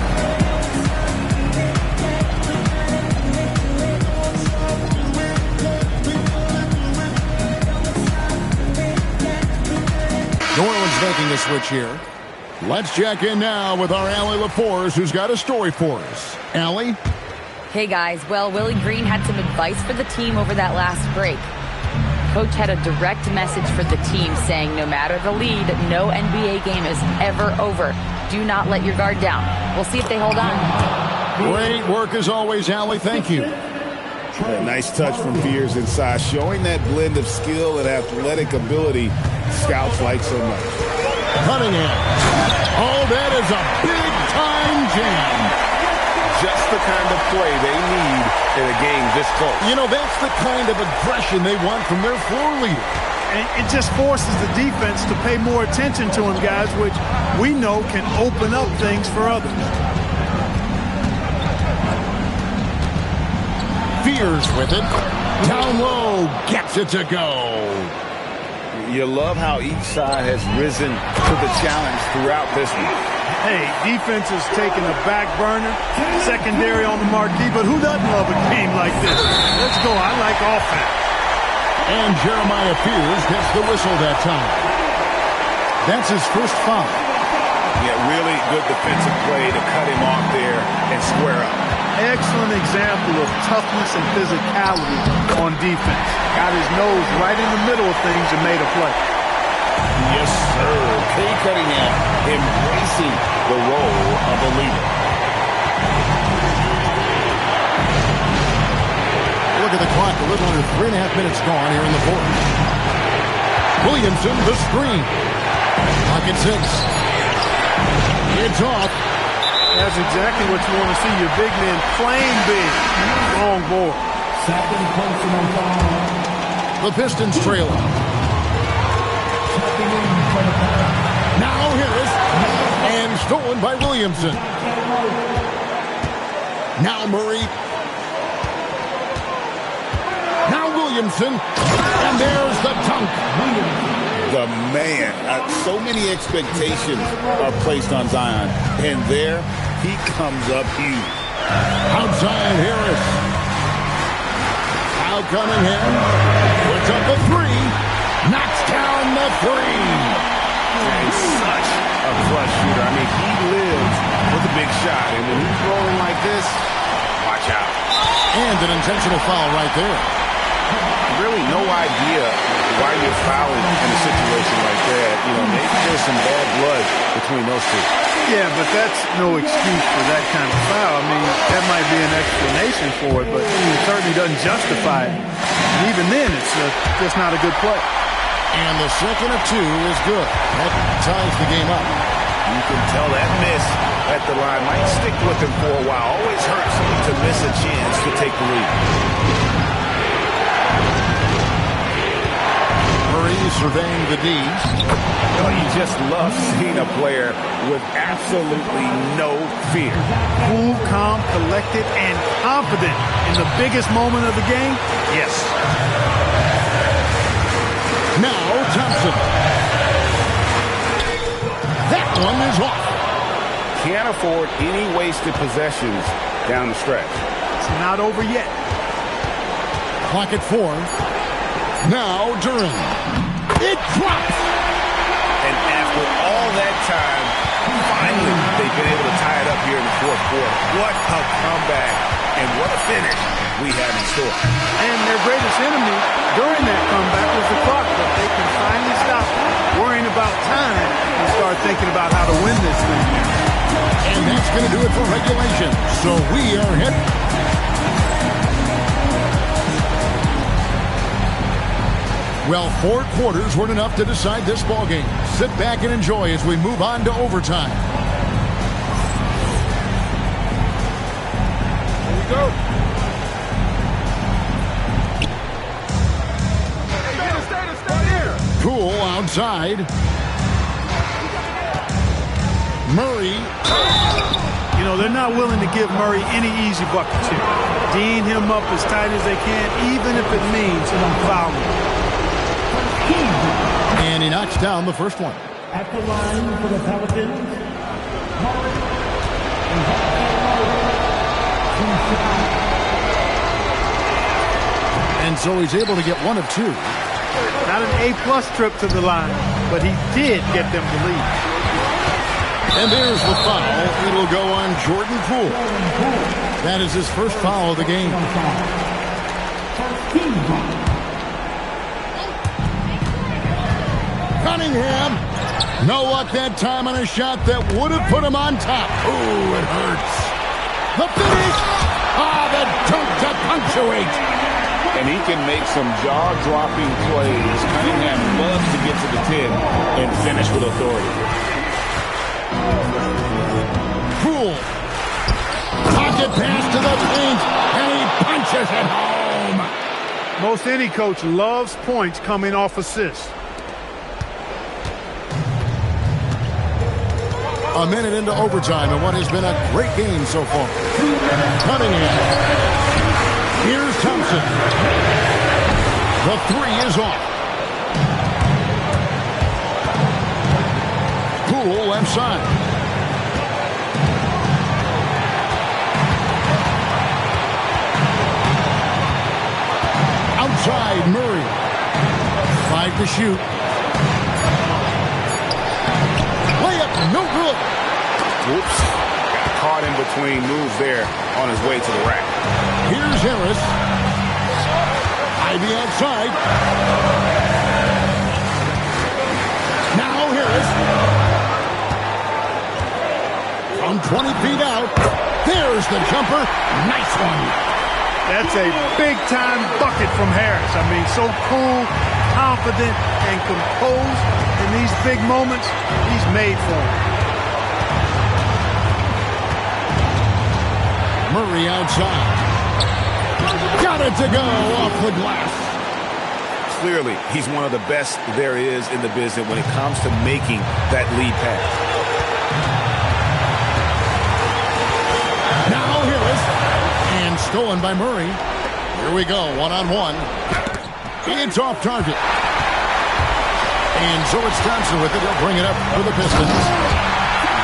New Orleans making a switch here. Let's check in now with our Allie LaForce, who's got a story for us. Allie? Hey, guys. Well, Willie Green had some advice for the team over that last break. Coach had a direct message for the team saying no matter the lead, no NBA game is ever over. Do not let your guard down. We'll see if they hold on. Great work as always, Allie. Thank you. Nice touch from Fears inside, showing that blend of skill and athletic ability scouts like so much. Cunningham. Oh, that is a big-time jam. Just the kind of play they need in a game this close. You know, that's the kind of aggression they want from their floor leader. And it just forces the defense to pay more attention to him, guys, which we know can open up things for others. Fears with it. Down low. Gets it to go. You love how each side has risen to the challenge throughout this one. Hey, defense is taking a back burner, secondary on the marquee, but who doesn't love a game like this? Let's go. I like offense. And Jeremiah Fears gets the whistle that time. That's his first foul. Yeah, really good defensive play to cut him off there and square up. Excellent example of toughness and physicality on defense. Got his nose right in the middle of things and made a play. Yes, sir. Cade Cunningham embracing the role of a leader. Look at the clock. A little under 3.5 minutes gone here in the 4th. Williamson, the screen. Pocket 6. It's off. That's exactly what you want to see. Your big men playing big. Long ball. Second personal foul. The Pistons trailing. Checking in for the foul. Now Harris. And stolen by Williamson. Now Murray. Now Williamson. And there's the dunk. The man. So many expectations are placed on Zion. And there he comes up huge. Outside Harris. Now Cunningham. Puts up the 3. Knocks down the 3. And such a clutch shooter. I mean, he lives with a big shot. And this, watch out. And an intentional foul right there. Really no idea why you're fouling in a situation like that. You know, maybe there's some bad blood between those two. Yeah, but that's no excuse for that kind of foul. I mean, that might be an explanation for it, but it certainly doesn't justify it. And even then, it's just not a good play. And the second of two is good. That ties the game up. You can tell that miss at the line might stick with him for a while. Always hurts to miss a chance to take the lead. Murray surveying the D's. You just love seeing a player with absolutely no fear. Cool, calm, collected, and confident in the biggest moment of the game? Yes. Now Thompson. That one is off. Can't afford any wasted possessions down the stretch. It's not over yet. Clock at 4. Now Duran. It drops. And after all that time, finally they've been able to tie it up here in the fourth quarter. What a comeback and what a finish we have in store. And their greatest enemy during that comeback was the clock, but they can finally stop worrying about time and start thinking about how to win this thing. And that's going to do it for regulation. So we are hit. Well, 4 quarters weren't enough to decide this ballgame. Sit back and enjoy as we move on to overtime. Here we go. Stay there. Poole outside. Murray. You know, they're not willing to give Murray any easy buckets here. D'ing him up as tight as they can, even if it means fouling. And he knocks down the first one. At the line for the Pelicans, And so he's able to get 1 of 2. Not an A-plus trip to the line, but he did get them to lead. And there's the foul. It'll go on Jordan Poole. That is his first foul of the game. Cunningham. No luck that time on a shot that would have put him on top. Ooh, it hurts. The finish. The dunk to punctuate. And he can make some jaw-dropping plays. Cunningham loves to get to the 10 and finish with authority. Poole. Pocket pass to the paint, and he punches it home. Most any coach loves points coming off assists. A minute into overtime in what has been a great game so far. Cunningham. Here's Thompson. The 3 is off. Poole left side. Outside Murray. 5 to shoot. No good. Whoops. Got caught in between moves there on his way to the rack. Here's Harris. Ivy outside. Now Harris. From 20 feet out. There's the jumper. Nice one. That's a big-time bucket from Harris. I mean, so cool, confident, and composed in these big moments. He's made for them. Murray outside. Got it to go off the glass. Clearly, he's one of the best there is in the business when it comes to making that lead pass. Now Harris. And stolen by Murray. Here we go, one-on-one. It's off target. And so it's Thompson with it. He'll bring it up for the Pistons.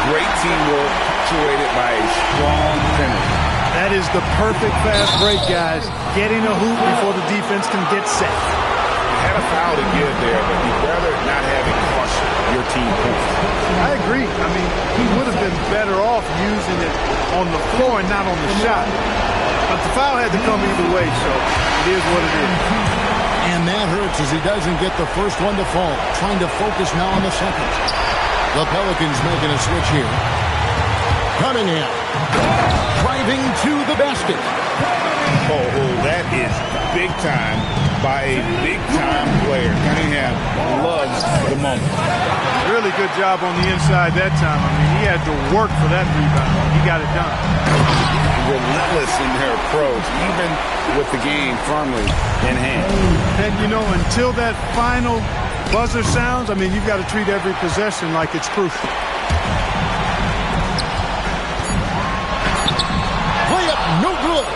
Great teamwork, punctuated by a strong finish. That is the perfect fast break, guys. Getting a hoop before the defense can get set. You had a foul to give there, but you'd rather not have it cost your team points. I agree. I mean, he would have been better off using it on the floor and not on the shot. But the foul had to come either way, so it is what it is. And that hurts as he doesn't get the first one to fall. Trying to focus now on the second. The Pelicans making a switch here. Cunningham driving to the basket. Oh, that is big time by a big-time player. Cunningham loves the moment. Really good job on the inside that time. I mean, he had to work for that rebound. He got it done. Relentless in their approach, even with the game firmly in hand. And, you know, until that final buzzer sounds, I mean, you've got to treat every possession like it's crucial. Layup, no good.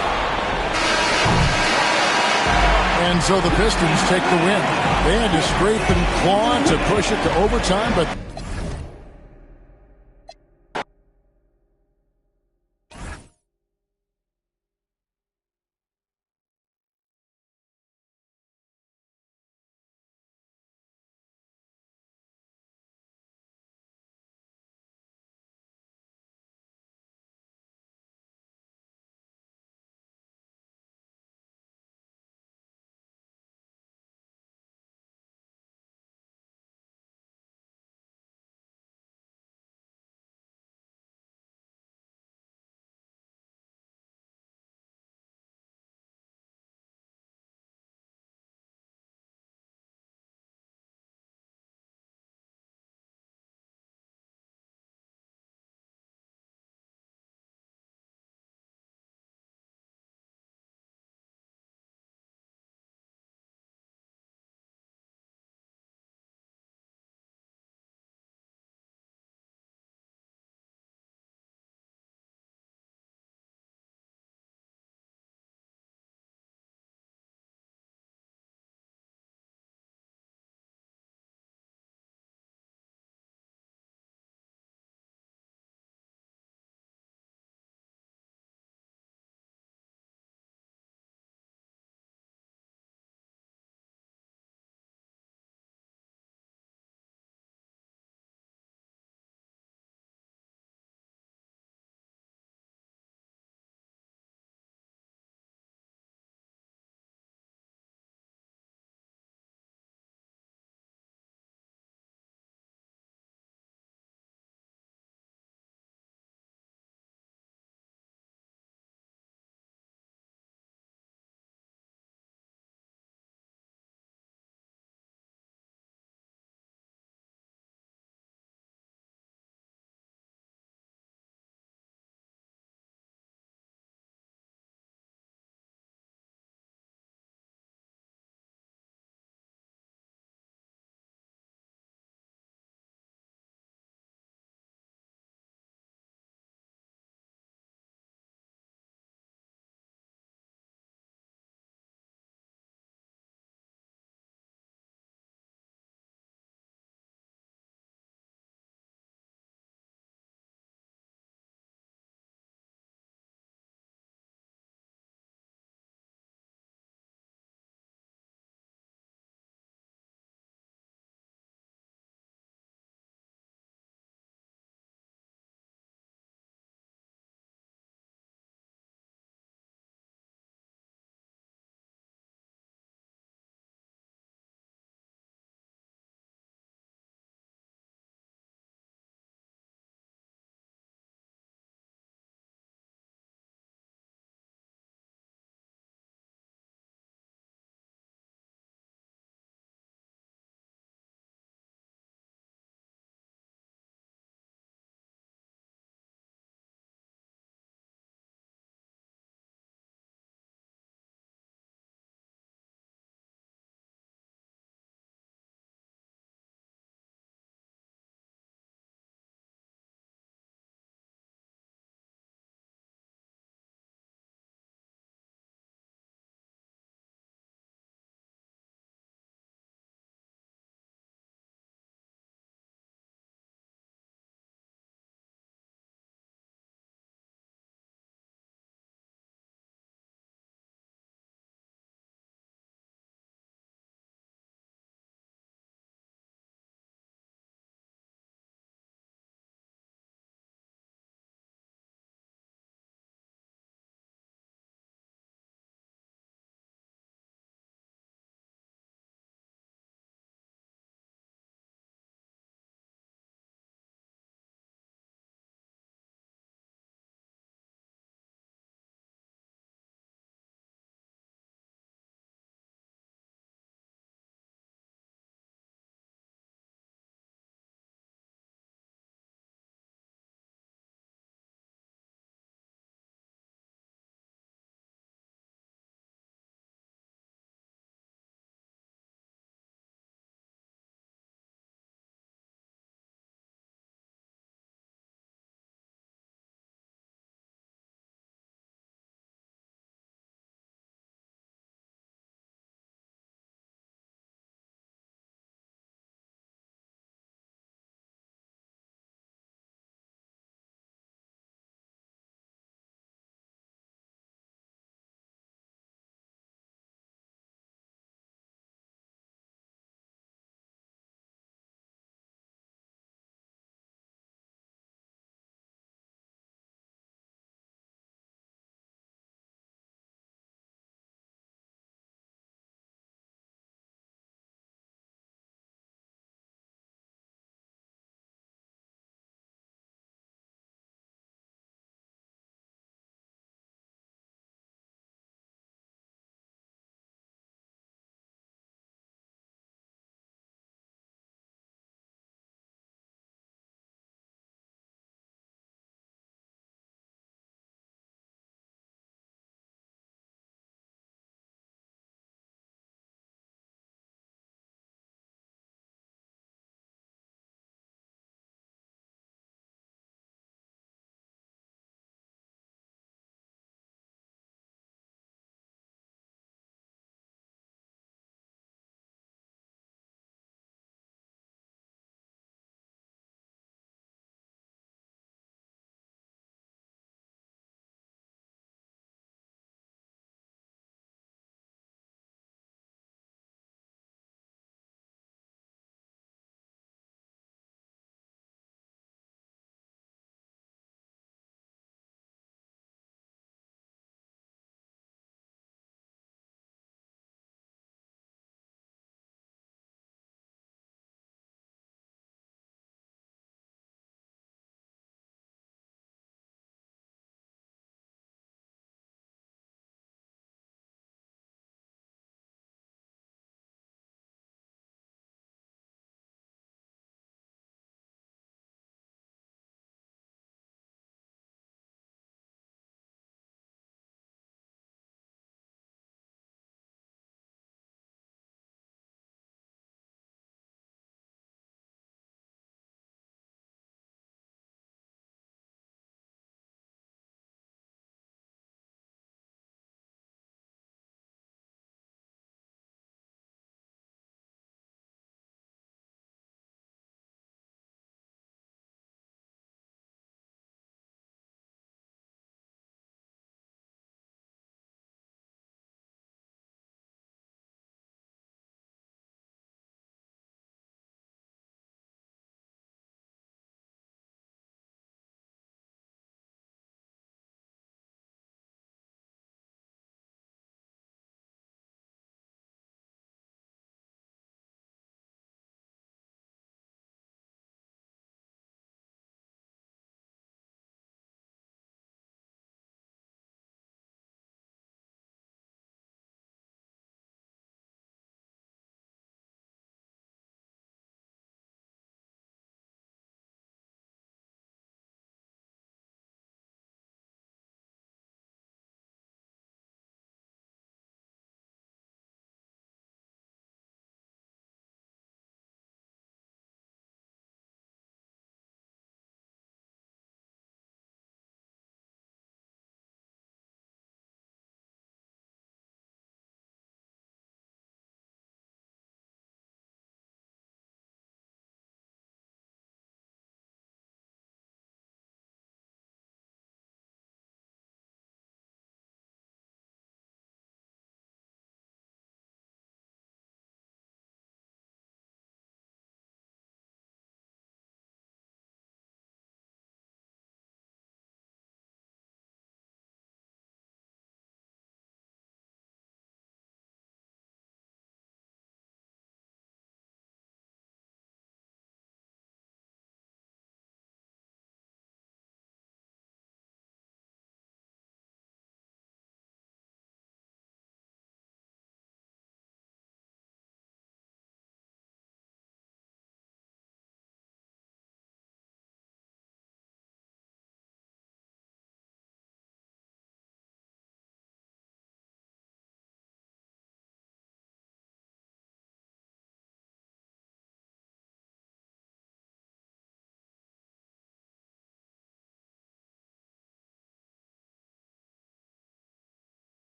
And so the Pistons take the win. They had to scrape and claw to push it to overtime, but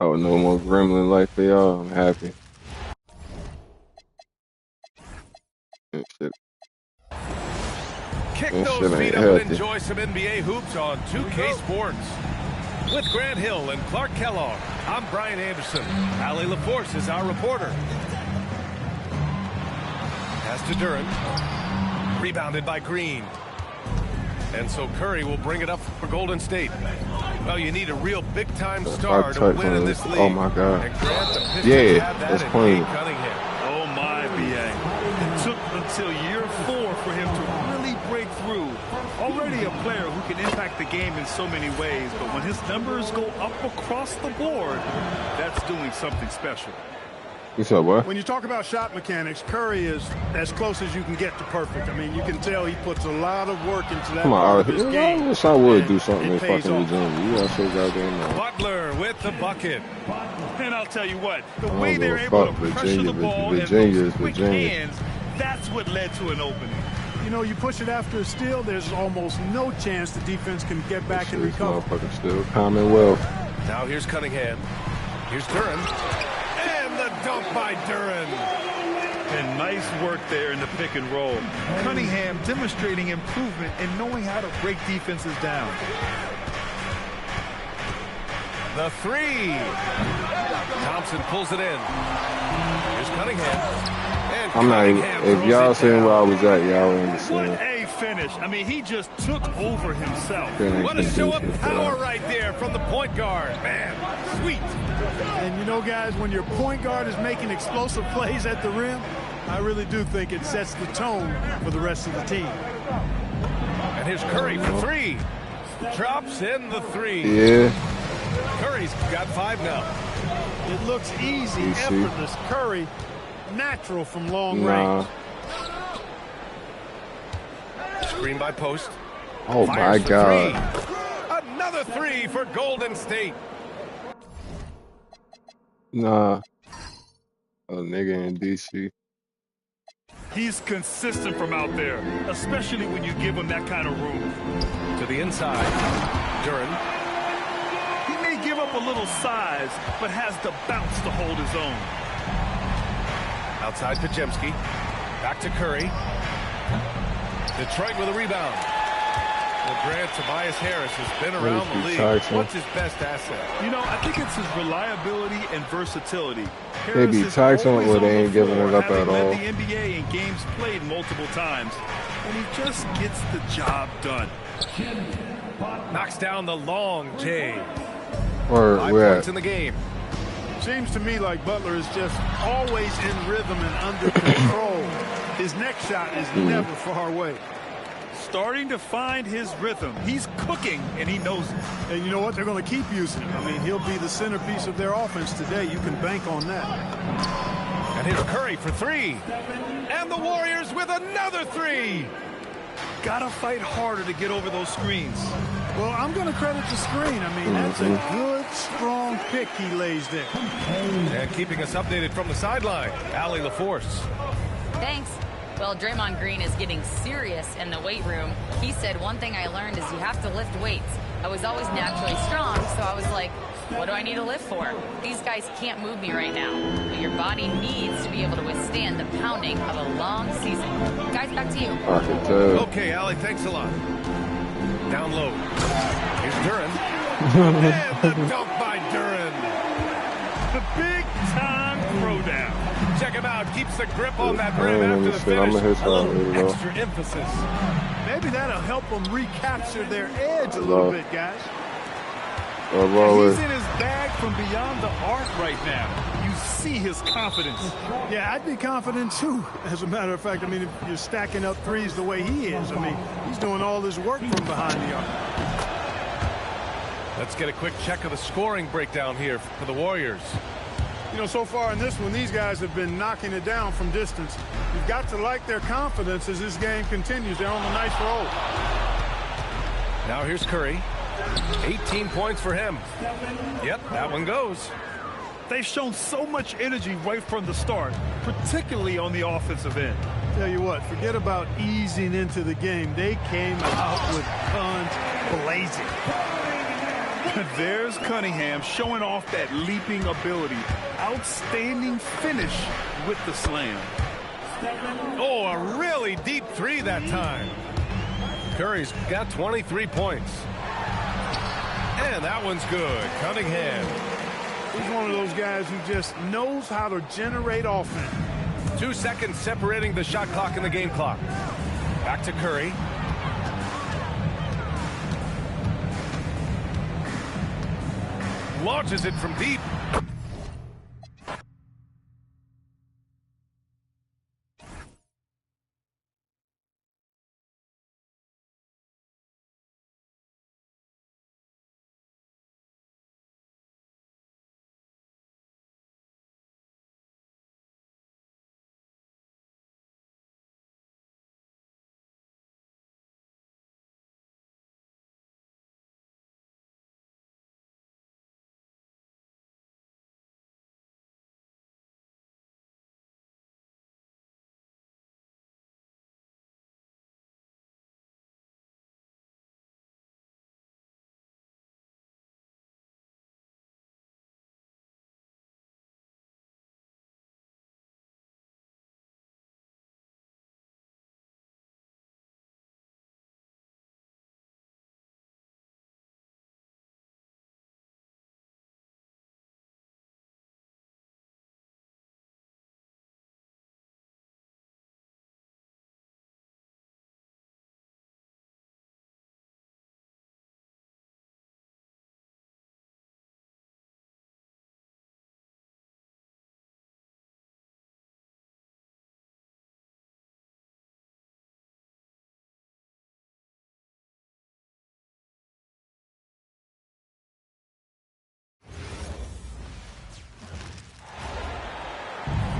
Oh, no more gremlin life for y'all. I'm happy. Shit. Kick That those shit feet ain't up and healthy. enjoy some NBA hoops on 2K Sports. With Grant Hill and Clark Kellogg, I'm Brian Anderson. Allie LaForce is our reporter. Pass to Duran. Rebounded by Green. And so Curry will bring it up for Golden State. Well, you need a real big-time star to win in this league. Oh, my God. And Grant, the Pistons Yeah, have that that's in clean. Cade Cunningham. Oh, my, B.A. It took until year 4 for him to really break through. Already a player who can impact the game in so many ways, but when his numbers go up across the board, that's doing something special. You said what? When you talk about shot mechanics, Curry is as close as you can get to perfect. I mean, you can tell he puts a lot of work into that Come part on, of his I game. wish I would and do something in it pays fucking off. Virginia. You got so goddamn Butler with the bucket. And I'll tell you what, the I way don't they're give a able to fuck. pressure the ball and Virginia those is quick Virginia. hands, that's what led to an opening. You know, you push it after a steal, there's almost no chance the defense can get back and This recover. motherfucker still Commonwealth. Now here's Cunningham. Here's Duran. And the dunk by Duran. And nice work there in the pick and roll. Cunningham demonstrating improvement in knowing how to break defenses down. The three. Thompson pulls it in. Here's Cunningham. And I'm not even, Cunningham if throws y'all it seen down. where I was at, y'all would What understand. a finish. I mean, he just took over himself. What a show of power right there from the point guard. Man, sweet. And you know, guys, when your point guard is making explosive plays at the rim, I really do think it sets the tone for the rest of the team. And here's Curry for three. Drops in the three. Yeah. Curry's got 5 now. It looks easy, You see? effortless. Curry, natural from long Nah. range. Screen by Post. Oh, my Fires for God. three. Another three for Golden State. Nah. A nigga in D.C. He's consistent from out there, especially when you give him that kind of room. To the inside. Duran. He may give up a little size, but has the bounce to hold his own. Outside Pajemski. Back to Curry. Detroit with a rebound. Well, Grant, Tobias Harris has been around the league. Tyson. What's his best asset? You know, I think it's his reliability and versatility. They be Harris is Tyson always or on they the ain't giving floor, it up having at led all. the NBA in games played multiple times, and he just gets the job done. Knocks down the long J. Or 5 where points at? in the game. Seems to me like Butler is just always in rhythm and under control. His next shot is never far away. Starting to find his rhythm. He's cooking, and he knows it. And you know what? They're going to keep using him. I mean, he'll be the centerpiece of their offense today. You can bank on that. And here's Curry for three. And the Warriors with another three. Gotta fight harder to get over those screens. Well, I'm going to credit the screen. I mean, that's a good, strong pick he lays there. And keeping us updated from the sideline, Allie LaForce. Thanks. Well, Draymond Green is getting serious in the weight room. He said, one thing I learned is you have to lift weights. I was always naturally strong, so I was like, what do I need to lift for? These guys can't move me right now. But your body needs to be able to withstand the pounding of a long season. Guys, back to you. Okay, Allie, thanks a lot. Down low. Here's Duran. And the dunk by Duran. The big-time throwdown. Check him out. Keeps the grip on that rim after the finish. A little extra emphasis. Maybe that'll help them recapture their edge a little bit, guys. He's in his bag from beyond the arc right now. You see his confidence. Yeah, I'd be confident too. As a matter of fact, I mean, if you're stacking up threes the way he is, I mean, he's doing all his work from behind the arc. Let's get a quick check of the scoring breakdown here for the Warriors. You know, so far in this one, these guys have been knocking it down from distance. You've got to like their confidence as this game continues. They're on a nice roll. Now here's Curry. 18 points for him. Yep, that one goes. They've shown so much energy right from the start, particularly on the offensive end. Tell you what, forget about easing into the game. They came out with guns blazing. There's Cunningham showing off that leaping ability. Outstanding finish with the slam. Oh, a really deep three that time. Curry's got 23 points. And that one's good. Cunningham. He's one of those guys who just knows how to generate offense. 2 seconds separating the shot clock and the game clock. Back to Curry. Launches it from deep.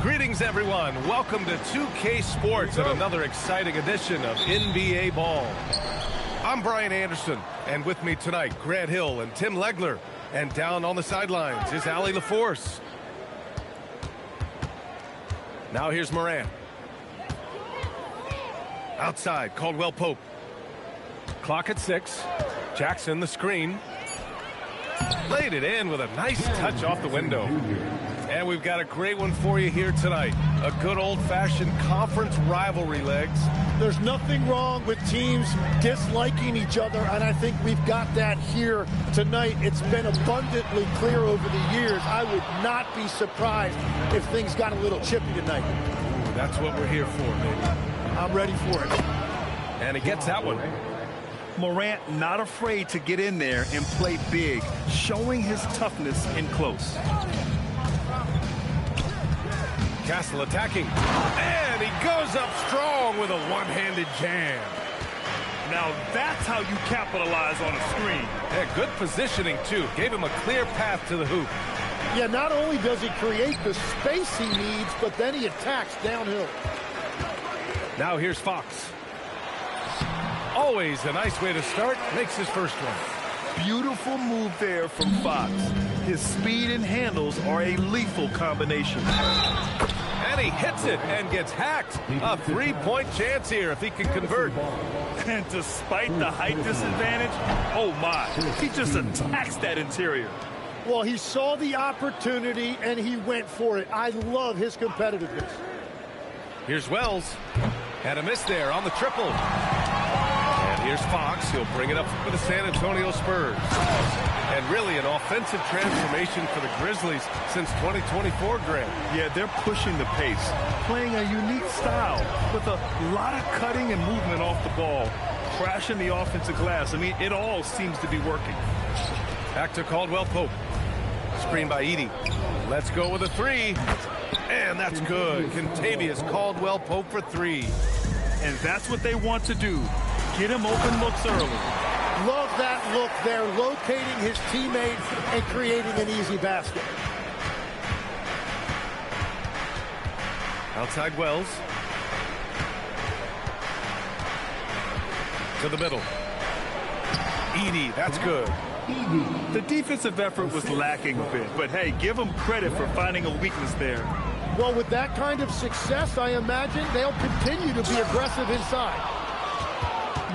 Greetings, everyone. Welcome to 2K Sports and another exciting edition of NBA Ball. I'm Brian Anderson, and with me tonight, Grant Hill and Tim Legler. And down on the sidelines is Allie LaForce. Now here's Morant. Outside, Caldwell Pope. Clock at 6. Jackson, the screen. Laid it in with a nice touch off the window. And we've got a great one for you here tonight. A good old-fashioned conference rivalry, Legs. There's nothing wrong with teams disliking each other, and I think we've got that here tonight. It's been abundantly clear over the years. I would not be surprised if things got a little chippy tonight. Ooh, that's what we're here for, baby. I'm ready for it. And he gets that one. Morant not afraid to get in there and play big, showing his toughness in close. Castle attacking, and he goes up strong with a one-handed jam. Now that's how you capitalize on a screen. Yeah, good positioning, too. Gave him a clear path to the hoop. Yeah, not only does he create the space he needs, but then he attacks downhill. Now here's Fox. Always a nice way to start. Makes his first one. Beautiful move there from Fox. His speed and handles are a lethal combination. And he hits it and gets hacked. A three-point chance here if he can convert. And despite the height disadvantage, oh my, he just attacks that interior. Well, he saw the opportunity and he went for it. I love his competitiveness. Here's Wells. Had a miss there on the triple. And here's Fox. He'll bring it up for the San Antonio Spurs. And really an offensive transformation for the Grizzlies since 2024, Grant. Yeah, they're pushing the pace, playing a unique style with a lot of cutting and movement off the ball, crashing the offensive glass. I mean, it all seems to be working. Back to Caldwell Pope. Screen by Edey. Let's go with a three. And that's good. Contavious Caldwell Pope for three. And that's what they want to do. Get him open looks early. Love that look there, locating his teammate and creating an easy basket. Outside Wells. To the middle. Edey, that's good. The defensive effort was lacking a bit, but hey, give them credit for finding a weakness there. Well, with that kind of success, I imagine they'll continue to be aggressive inside.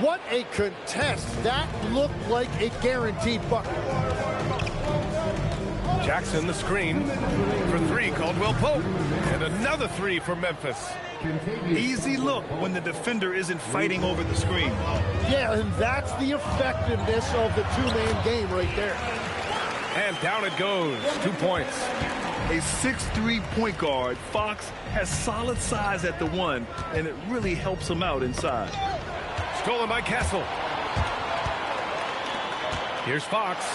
What a contest. That looked like a guaranteed bucket. Jackson, the screen for three, Caldwell Pope. And another three for Memphis. Easy look when the defender isn't fighting over the screen. Yeah, and that's the effectiveness of the two-man game right there. And down it goes. 2 points. A 6'3" point guard, Fox has solid size at the one, and it really helps him out inside. Stolen by Castle. Here's Fox.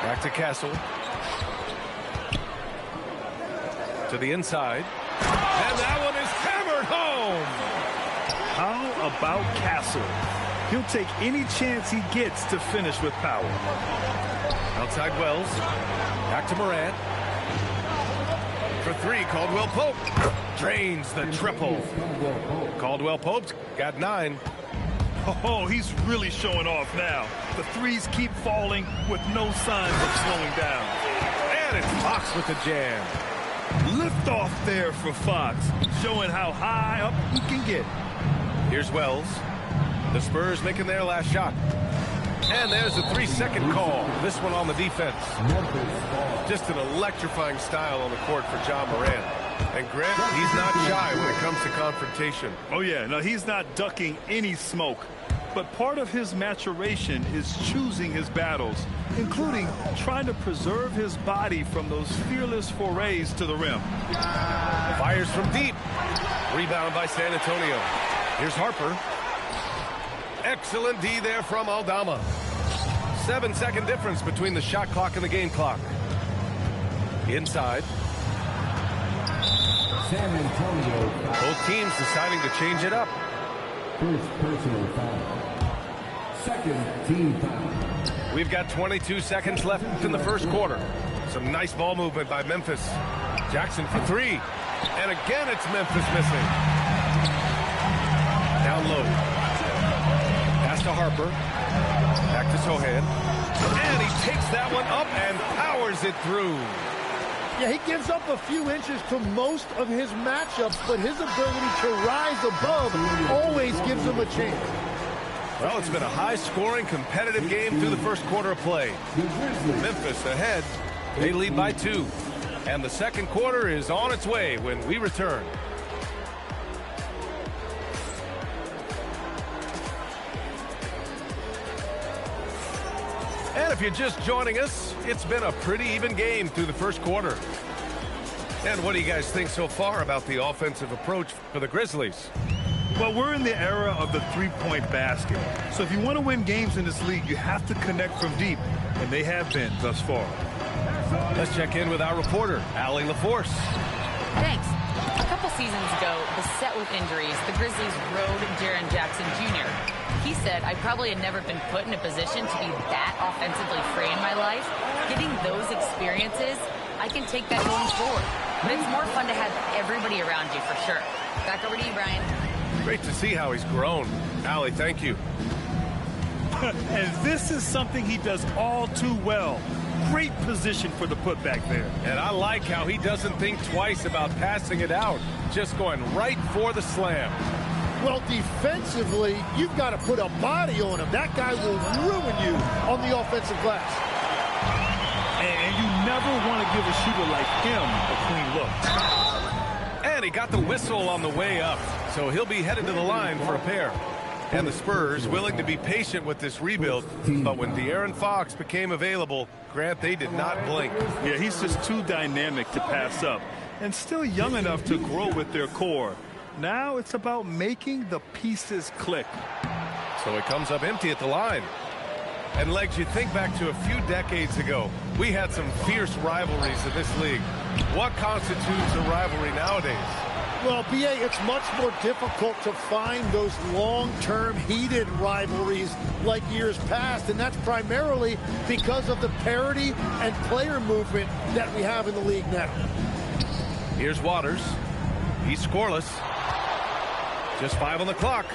Back to Castle. To the inside. And that one is hammered home. How about Castle? He'll take any chance he gets to finish with power. Outside Wells. Back to Morant. For three, Caldwell Pope. Drains the triple. Caldwell Pope's got 9. Oh, he's really showing off now. The threes keep falling with no signs of slowing down. And it's Fox with the jam. Lift off there for Fox, showing how high up he can get. Here's Wells. The Spurs making their last shot. And there's a 3-second call. This one on the defense. Just an electrifying style on the court for John Morant. And Grant, he's not shy when it comes to confrontation. Oh, yeah. No, he's not ducking any smoke. But part of his maturation is choosing his battles, including trying to preserve his body from those fearless forays to the rim. Fires from deep. Rebound by San Antonio. Here's Harper. Excellent D there from Aldama. 7-second difference between the shot clock and the game clock. Inside. San Antonio. Both teams deciding to change it up. First personal foul. Second team foul. We've got 22 seconds left in the first quarter. Some nice ball movement by Memphis. Jackson for three. And again, it's Memphis missing. Down low. Pass to Harper. Back to Sohan. And he takes that one up and powers it through. Yeah, he gives up a few inches to most of his matchups, but his ability to rise above always gives him a chance. Well, it's been a high-scoring, competitive game through the first quarter of play. Memphis ahead. They lead by 2. And the second quarter is on its way when we return. And if you're just joining us, it's been a pretty even game through the first quarter. And what do you guys think so far about the offensive approach for the Grizzlies? Well, we're in the era of the three-point basket. So if you want to win games in this league, you have to connect from deep, and they have been thus far. Let's check in with our reporter, Allie LaForce. Thanks. A couple seasons ago, beset with injuries, the Grizzlies rode Jaren Jackson Jr. He said, I probably had never been put in a position to be that offensively free in my life. Getting those experiences, I can take that going forward. But it's more fun to have everybody around you for sure. Back over to you, Brian. Great to see how he's grown. Allie, thank you. And this is something he does all too well. Great position for the putback there. And I like how he doesn't think twice about passing it out. Just going right for the slam. Well, defensively, you've got to put a body on him. That guy will ruin you on the offensive glass. And you never want to give a shooter like him a clean look. And he got the whistle on the way up, so he'll be headed to the line for a pair. And the Spurs willing to be patient with this rebuild, but when De'Aaron Fox became available, Grant, they did not blink. Yeah, he's just too dynamic to pass up, and still young enough to grow with their core. Now it's about making the pieces click. So it comes up empty at the line. And, Legs, you think back to a few decades ago, we had some fierce rivalries in this league. What constitutes a rivalry nowadays? Well, B.A., it's much more difficult to find those long-term heated rivalries like years past, and that's primarily because of the parity and player movement that we have in the league now. Here's Waters. He's scoreless. Just 5 on the clock.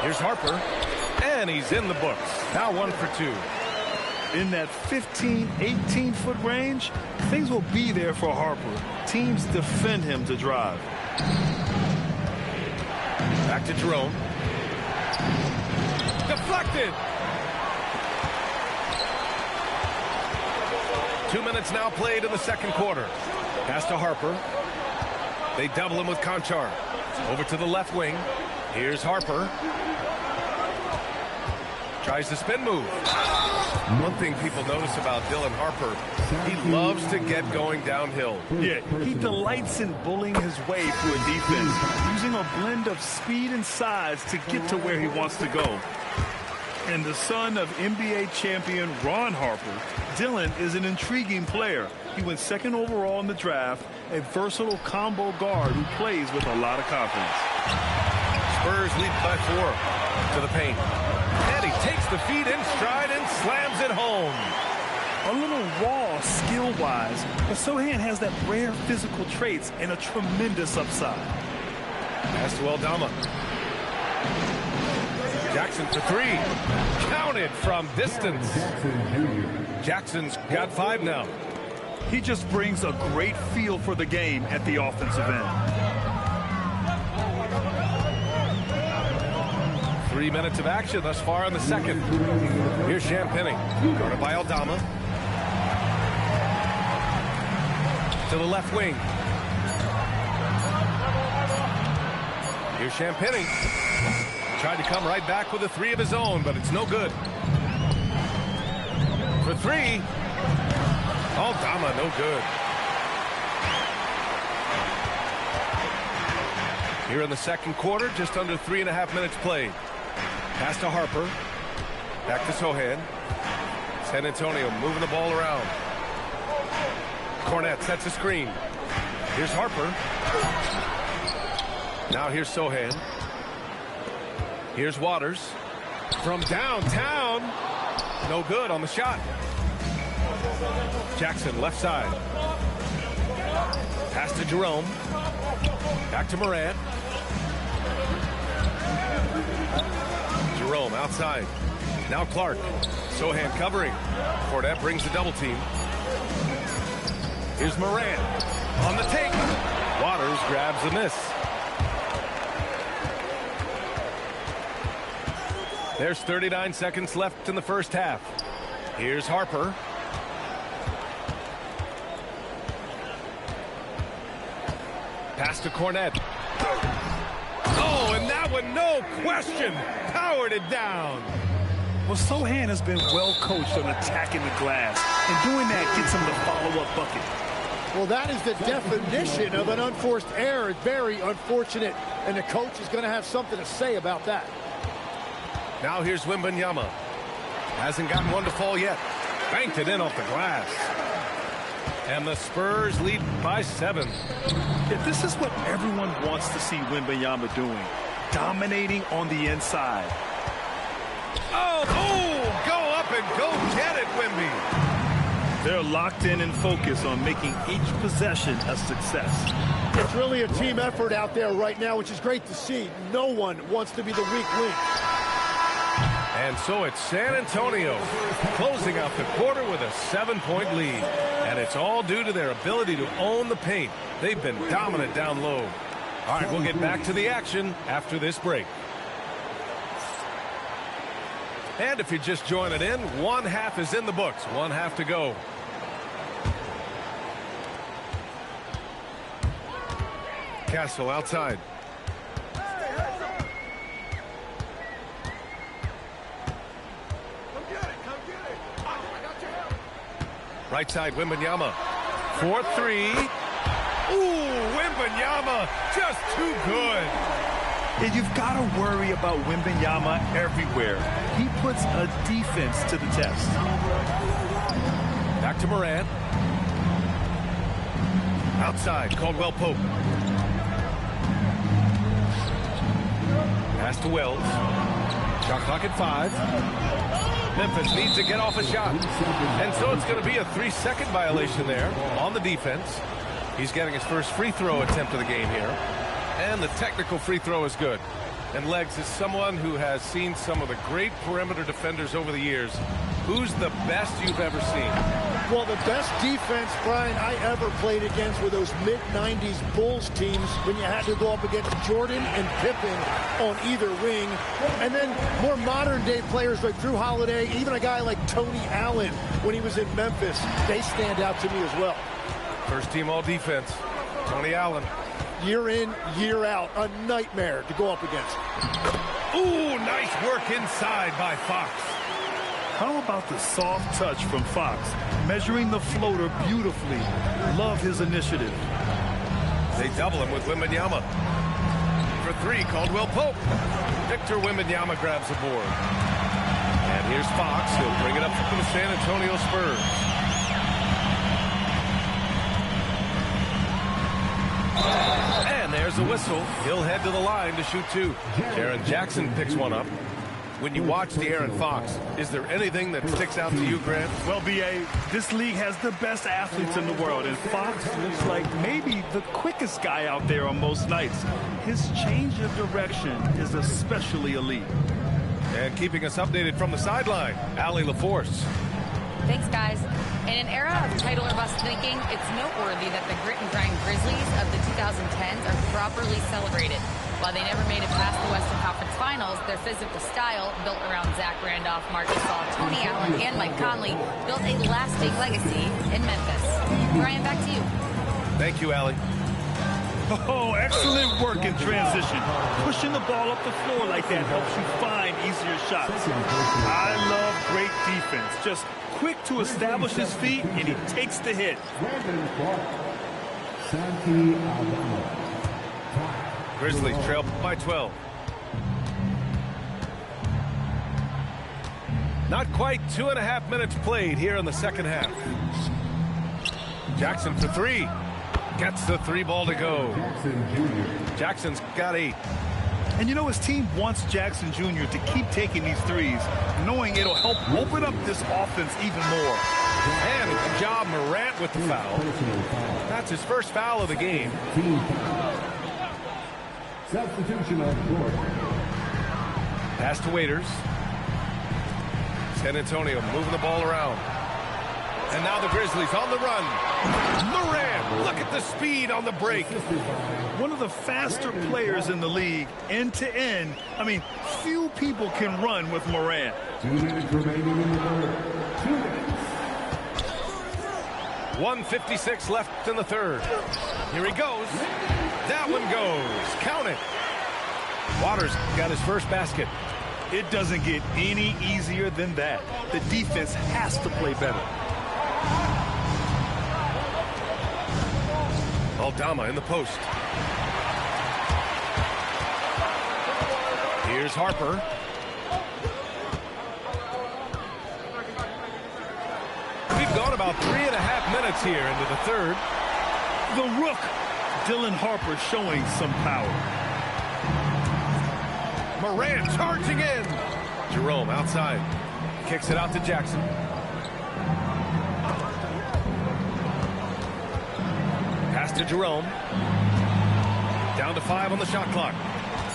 Here's Harper. And he's in the books. Now 1 for 2. In that 15, 18-foot range, things will be there for Harper. Teams defend him to drive. Back to Jerome. Deflected. 2 minutes now played in the second quarter. Pass to Harper. They double him with Conchar. Over to the left wing. Here's Harper. Tries the spin move. One thing people notice about Dylan Harper, he loves to get going downhill. Yeah, he delights in bullying his way through a defense, using a blend of speed and size to get to where he wants to go. And the son of NBA champion Ron Harper, Dylan is an intriguing player. He went second overall in the draft, a versatile combo guard who plays with a lot of confidence. Spurs lead by 4 to the paint. And he takes the feed in stride and slams it home. A little raw skill-wise, but Sohan has that rare physical traits and a tremendous upside. Pass to Aldama. Jackson for 3. Counted from distance. Jackson's got 5 now. He just brings a great feel for the game at the offensive end. 3 minutes of action thus far in the second. Here's Champagny. Guarded by Aldama. To the left wing. Here's Champagny. Tried to come right back with a 3 of his own, but it's no good. For 3. Aldama, no good. Here in the second quarter, just under 3.5 minutes played. Pass to Harper. Back to Sohan. San Antonio moving the ball around. Cornette sets a screen. Here's Harper. Now here's Sohan. Here's Waters. From downtown. No good on the shot. Jackson left side. Pass to Jerome. Back to Morant. Jerome outside. Now Clark. Sohan covering. Cornette brings the double team. Here's Morant. On the take. Waters grabs the miss. There's 39 seconds left in the first half. Here's Harper. Pass to Cornette. Oh, and that one, no question, powered it down. Well, Sohan has been well coached on attacking the glass, and doing that gets him the follow-up bucket. Well, that is the definition of an unforced error. It's very unfortunate, and the coach is going to have something to say about that. Now here's Wembanyama. Hasn't gotten one to fall yet. Banked it in off the glass. And the Spurs lead by 7. Yeah, this is what everyone wants to see Wembanyama doing. Dominating on the inside. Oh, go up and go get it, Wemby. They're locked in and focused on making each possession a success. It's really a team effort out there right now, which is great to see. No one wants to be the weak link. And so it's San Antonio closing out the quarter with a 7-point lead. And it's all due to their ability to own the paint. They've been dominant down low. All right, we'll get back to the action after this break. And if you're just joining in, 1 half is in the books. 1 half to go. Castle outside. Right side, Wembanyama. 4-3. Ooh, Wembanyama, just too good. And you've got to worry about Wembanyama everywhere. He puts a defense to the test. Back to Morant. Outside, Caldwell Pope. Pass to Wells. Shot clock at 5. Memphis needs to get off a shot. And so it's going to be a 3-second violation there on the defense. He's getting his first free throw attempt of the game here. And the technical free throw is good. And Legs is someone who has seen some of the great perimeter defenders over the years. Who's the best you've ever seen? Well, the best defense, Brian, I ever played against were those mid-90s Bulls teams when you had to go up against Jordan and Pippen on either wing. And then more modern-day players like Drew Holiday, even a guy like Tony Allen when he was in Memphis, they stand out to me as well. First team all-defense, Tony Allen. Year in, year out, a nightmare to go up against. Ooh, nice work inside by Fox. How about the soft touch from Fox? Measuring the floater beautifully. Love his initiative. They double him with Wembanyama. For three, Caldwell Pope. Victor Wembanyama grabs the board. And here's Fox. He'll bring it up for the San Antonio Spurs. And there's the whistle. He'll head to the line to shoot two. Jaren Jackson picks one up. When you watch De'Aaron Fox, is there anything that sticks out to you, Grant? Well, B.A., this league has the best athletes in the world, and Fox looks like maybe the quickest guy out there on most nights. His change of direction is especially elite. And keeping us updated from the sideline, Allie LaForce. Thanks, guys. In an era of title or bust thinking, it's noteworthy that the grit and grind Grizzlies of the 2010s are properly celebrated. While they never made it past the Western Conference Finals, their physical style, built around Zach Randolph, Marc Gasol, Tony Allen, and Mike Conley, built a lasting legacy in Memphis. Brian, back to you. Thank you, Allie. Oh, excellent work in transition. Pushing the ball up the floor like that helps you find easier shots. I love great defense. Just quick to establish his feet, and he takes the hit. Grizzlies trail by 12. Not quite 2.5 minutes played here in the second half. Jackson for three. Gets the three ball to go. Jackson's got 8. And you know, his team wants Jackson Jr. to keep taking these threes, knowing it'll help open up this offense even more. And good job, Morant with the foul. That's his first foul of the game. Substitution on the court. Pass to Waiters. San Antonio moving the ball around. And now the Grizzlies on the run. Morant, look at the speed on the break. One of the faster players in the league, end to end. I mean, few people can run with Morant. 2 minutes remaining in the third. 2 minutes. 1:56 left in the third. Here he goes. That one goes. Count it. Waters got his first basket. It doesn't get any easier than that. The defense has to play better. Aldama in the post. Here's Harper. We've gone about 3.5 minutes here into the third. The Rook, Dylan Harper, showing some power. Morant charging in. Jerome outside. Kicks it out to Jackson. Pass to Jerome. Down to 5 on the shot clock.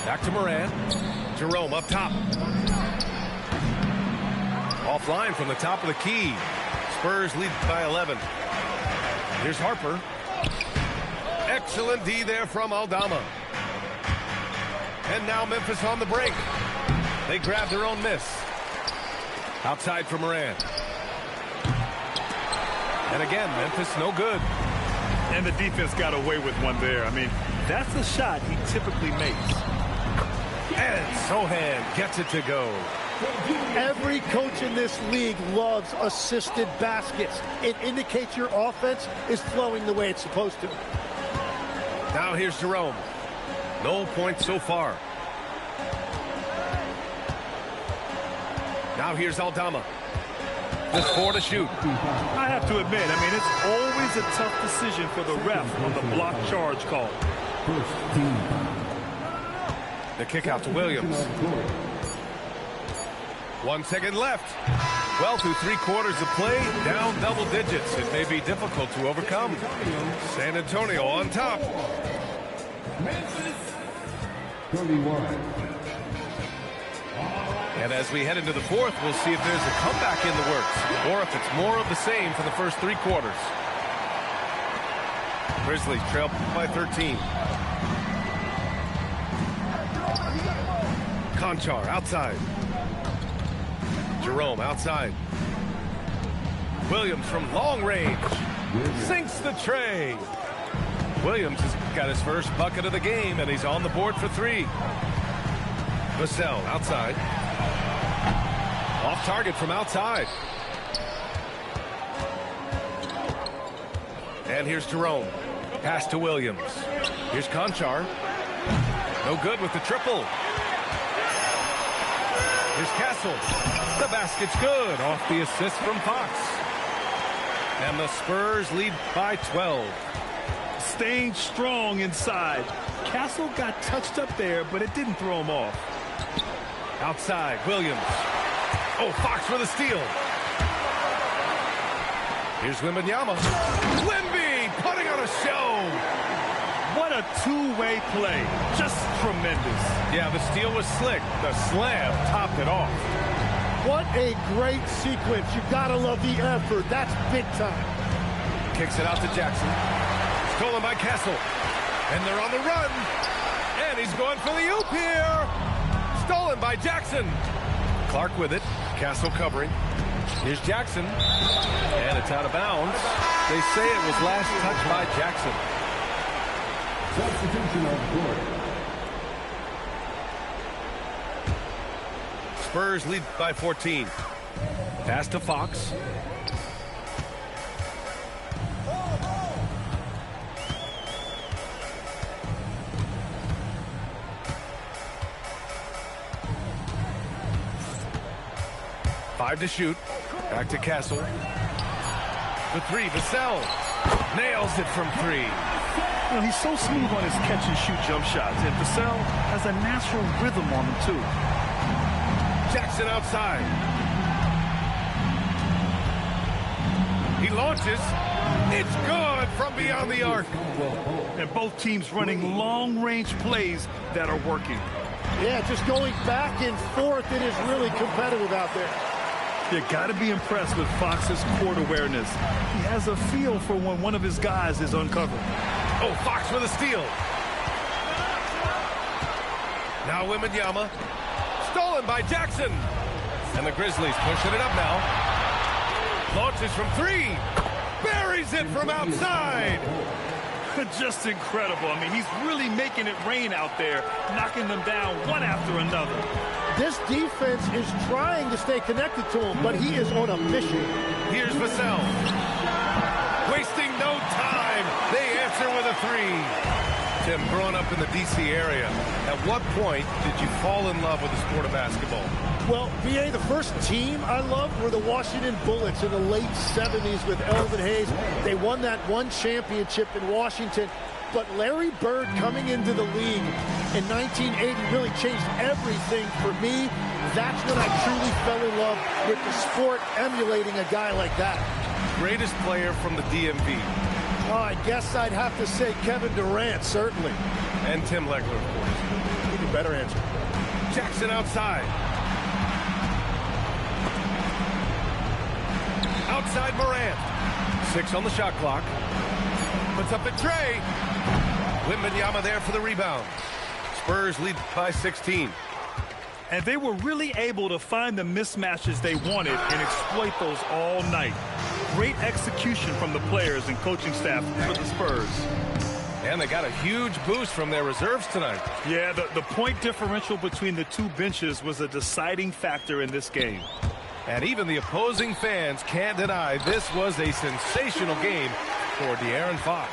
Back to Morant. Jerome up top. Offline from the top of the key. Spurs lead by 11. Here's Harper. Excellent D there from Aldama. And now Memphis on the break. They grab their own miss. Outside for Morant. And again, Memphis no good. And the defense got away with one there. I mean, that's a shot he typically makes. And Sohan gets it to go. Every coach in this league loves assisted baskets. It indicates your offense is flowing the way it's supposed to. Now here's Jerome. No points so far. Now here's Aldama. Just 4 to shoot. I have to admit, I mean, it's always a tough decision for the ref on the block charge call. The kick out to Williams. 1 second left. Well, through 3/4 of play, down double digits. It may be difficult to overcome. San Antonio on top. Memphis 31. And And as we head into the fourth, we'll see if there's a comeback in the works or if it's more of the same for the first 3 quarters. Grizzlies trail by 13. Conchar outside. Jerome outside. Williams from long range. Sinks the tray. Williams has got his first bucket of the game, and he's on the board for 3. Vassell outside. Off target from outside. And here's Jerome. Pass to Williams. Here's Conchar. No good with the triple. Here's Castle. The basket's good. Off the assist from Fox. And the Spurs lead by 12. Staying strong inside. Castle got touched up there, but it didn't throw him off. Outside, Williams. Oh, Fox for the steal. Here's Wembanyama. Wemby putting on a show. What a two-way play. Just tremendous. Yeah, the steal was slick. The slam topped it off. What a great sequence. You gotta love the effort. That's big time. Kicks it out to Jackson. Stolen by Castle. And they're on the run. And he's going for the oop here. Stolen by Jackson. Clark with it. Castle covering. Here's Jackson. And it's out of bounds. They say it was last touched by Jackson. Substitution on court. Spurs lead by 14. Pass to Fox. Five to shoot. Back to Castle. The 3, Vassell. Nails it from 3. You know, he's so smooth on his catch-and-shoot jump shots, and Vassell has a natural rhythm on him, too. Jackson outside. He launches. It's good from beyond the arc. And both teams running long-range plays that are working. Yeah, just going back and forth. It is really competitive out there. You got to be impressed with Fox's court awareness. He has a feel for when one of his guys is uncovered. Oh, Fox with a steal. Now Wembanyama. Stolen by Jackson. And the Grizzlies pushing it up now. Launches from 3. Buries it from outside. Just incredible. I mean, he's really making it rain out there, knocking them down one after another. This defense is trying to stay connected to him, but he is on a mission. Here's Vassell. Wasting no time. They answer with a 3. Tim, growing up in the D.C. area, at what point did you fall in love with the sport of basketball? Well, VA, the first team I loved were the Washington Bullets in the late 70s with Elvin Hayes. They won that one championship in Washington. But Larry Bird coming into the league in 1980 really changed everything for me. That's when I truly fell in love with the sport, emulating a guy like that. Greatest player from the DMV? Oh, I guess I'd have to say Kevin Durant, certainly. And Tim Legler, of course. Even better answer. Jackson outside. Outside Morant. 6 on the shot clock. Puts up the tray. Wembanyama there for the rebound. Spurs lead by 16. And they were really able to find the mismatches they wanted and exploit those all night. Great execution from the players and coaching staff for the Spurs. And they got a huge boost from their reserves tonight. Yeah, the point differential between the two benches was a deciding factor in this game. And even the opposing fans can't deny this was a sensational game for De'Aaron Fox.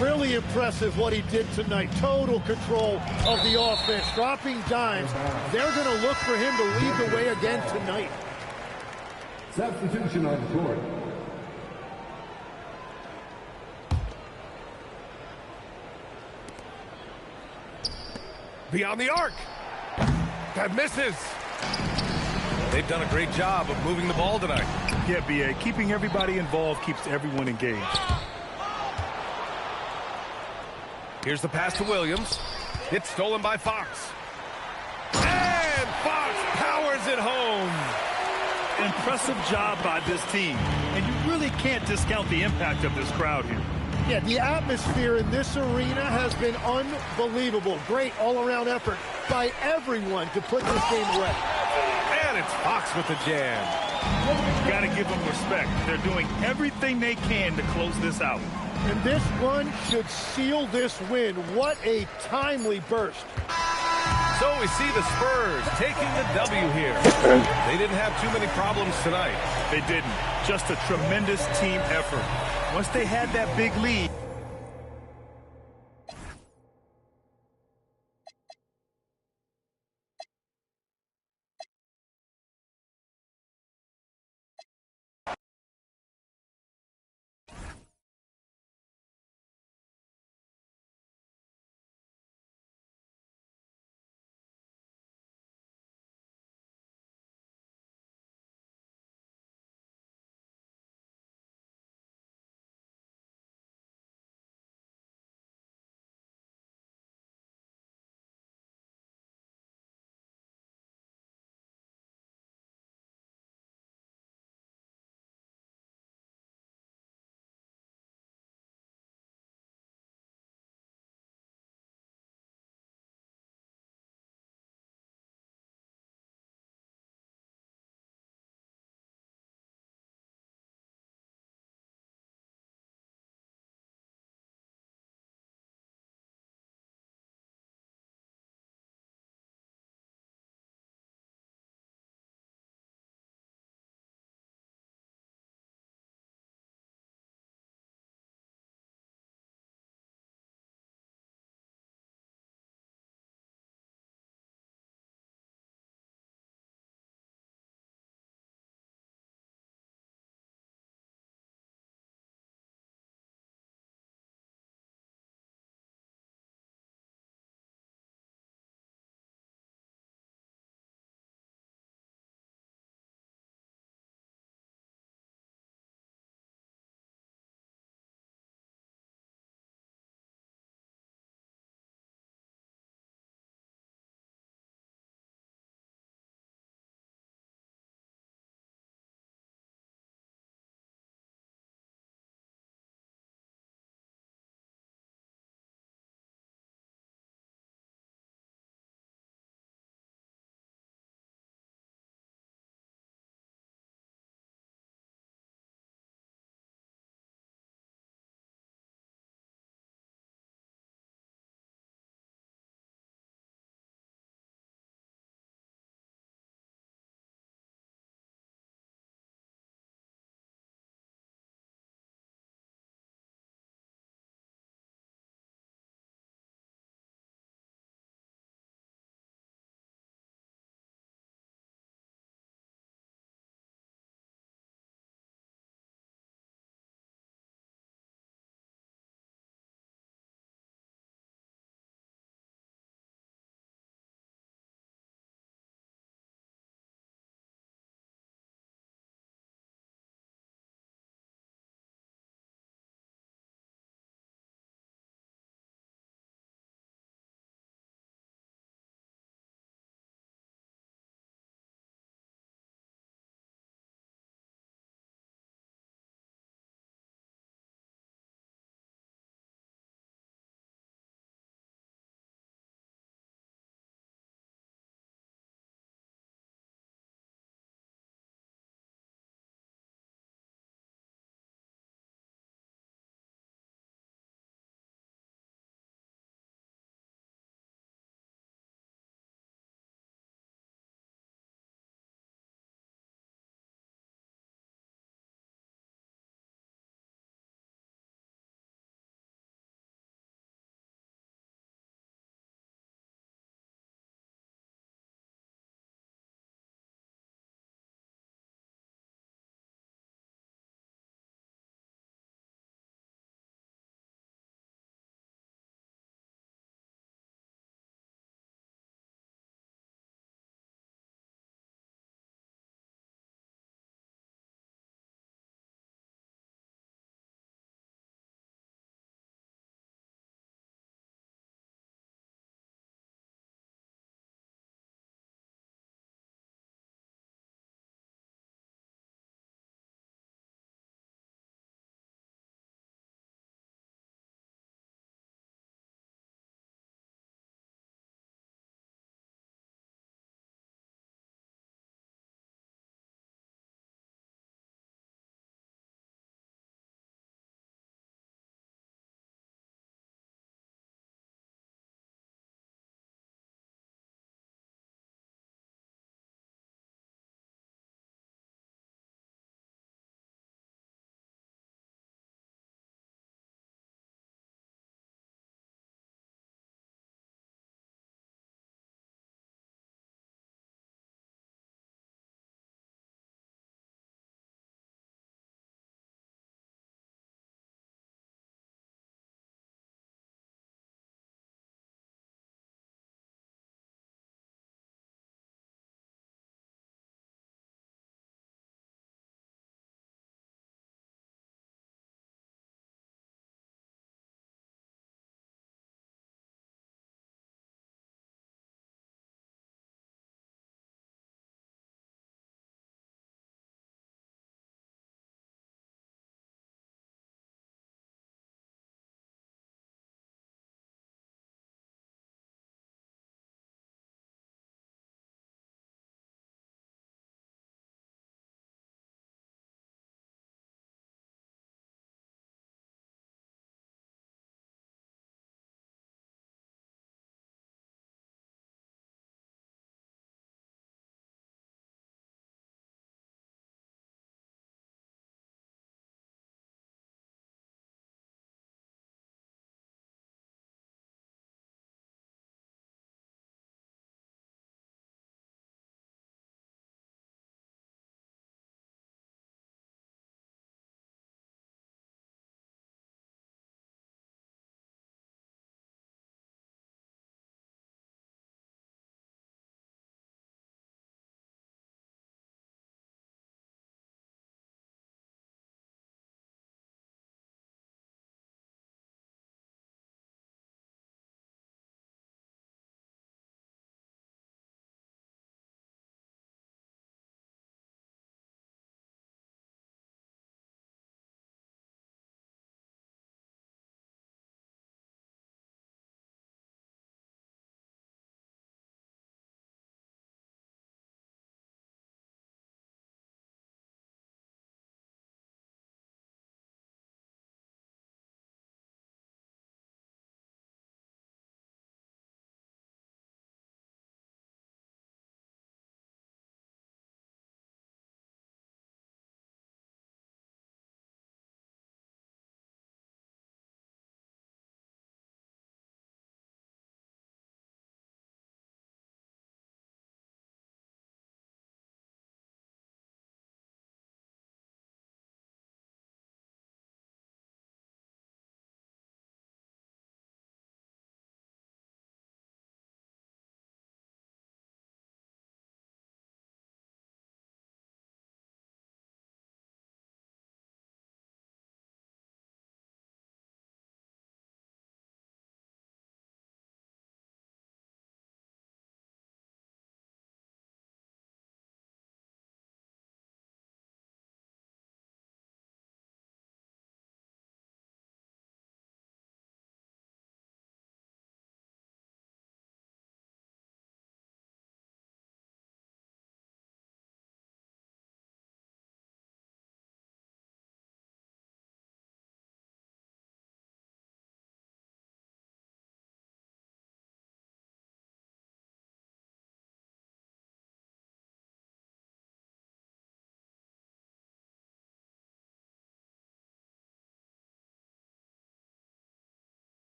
Really impressive what he did tonight. Total control of the offense, dropping dimes. They're going to look for him to lead the way again tonight. Substitution on the court. Beyond the arc. That misses. They've done a great job of moving the ball tonight. Yeah, B.A., keeping everybody involved keeps everyone engaged. Here's the pass to Williams. It's stolen by Fox. And Fox powers it Impressive job by this team. And you really can't discount the impact of this crowd here. Yeah, the atmosphere in this arena has been unbelievable. Great all-around effort by everyone to put this game away. And it's Fox with the jam. Got to give them respect. They're doing everything they can to close this out. And this one should seal this win. What a timely burst. So we see the Spurs taking the W here. They didn't have too many problems tonight. They didn't. Just a tremendous team effort. Once they had that big lead,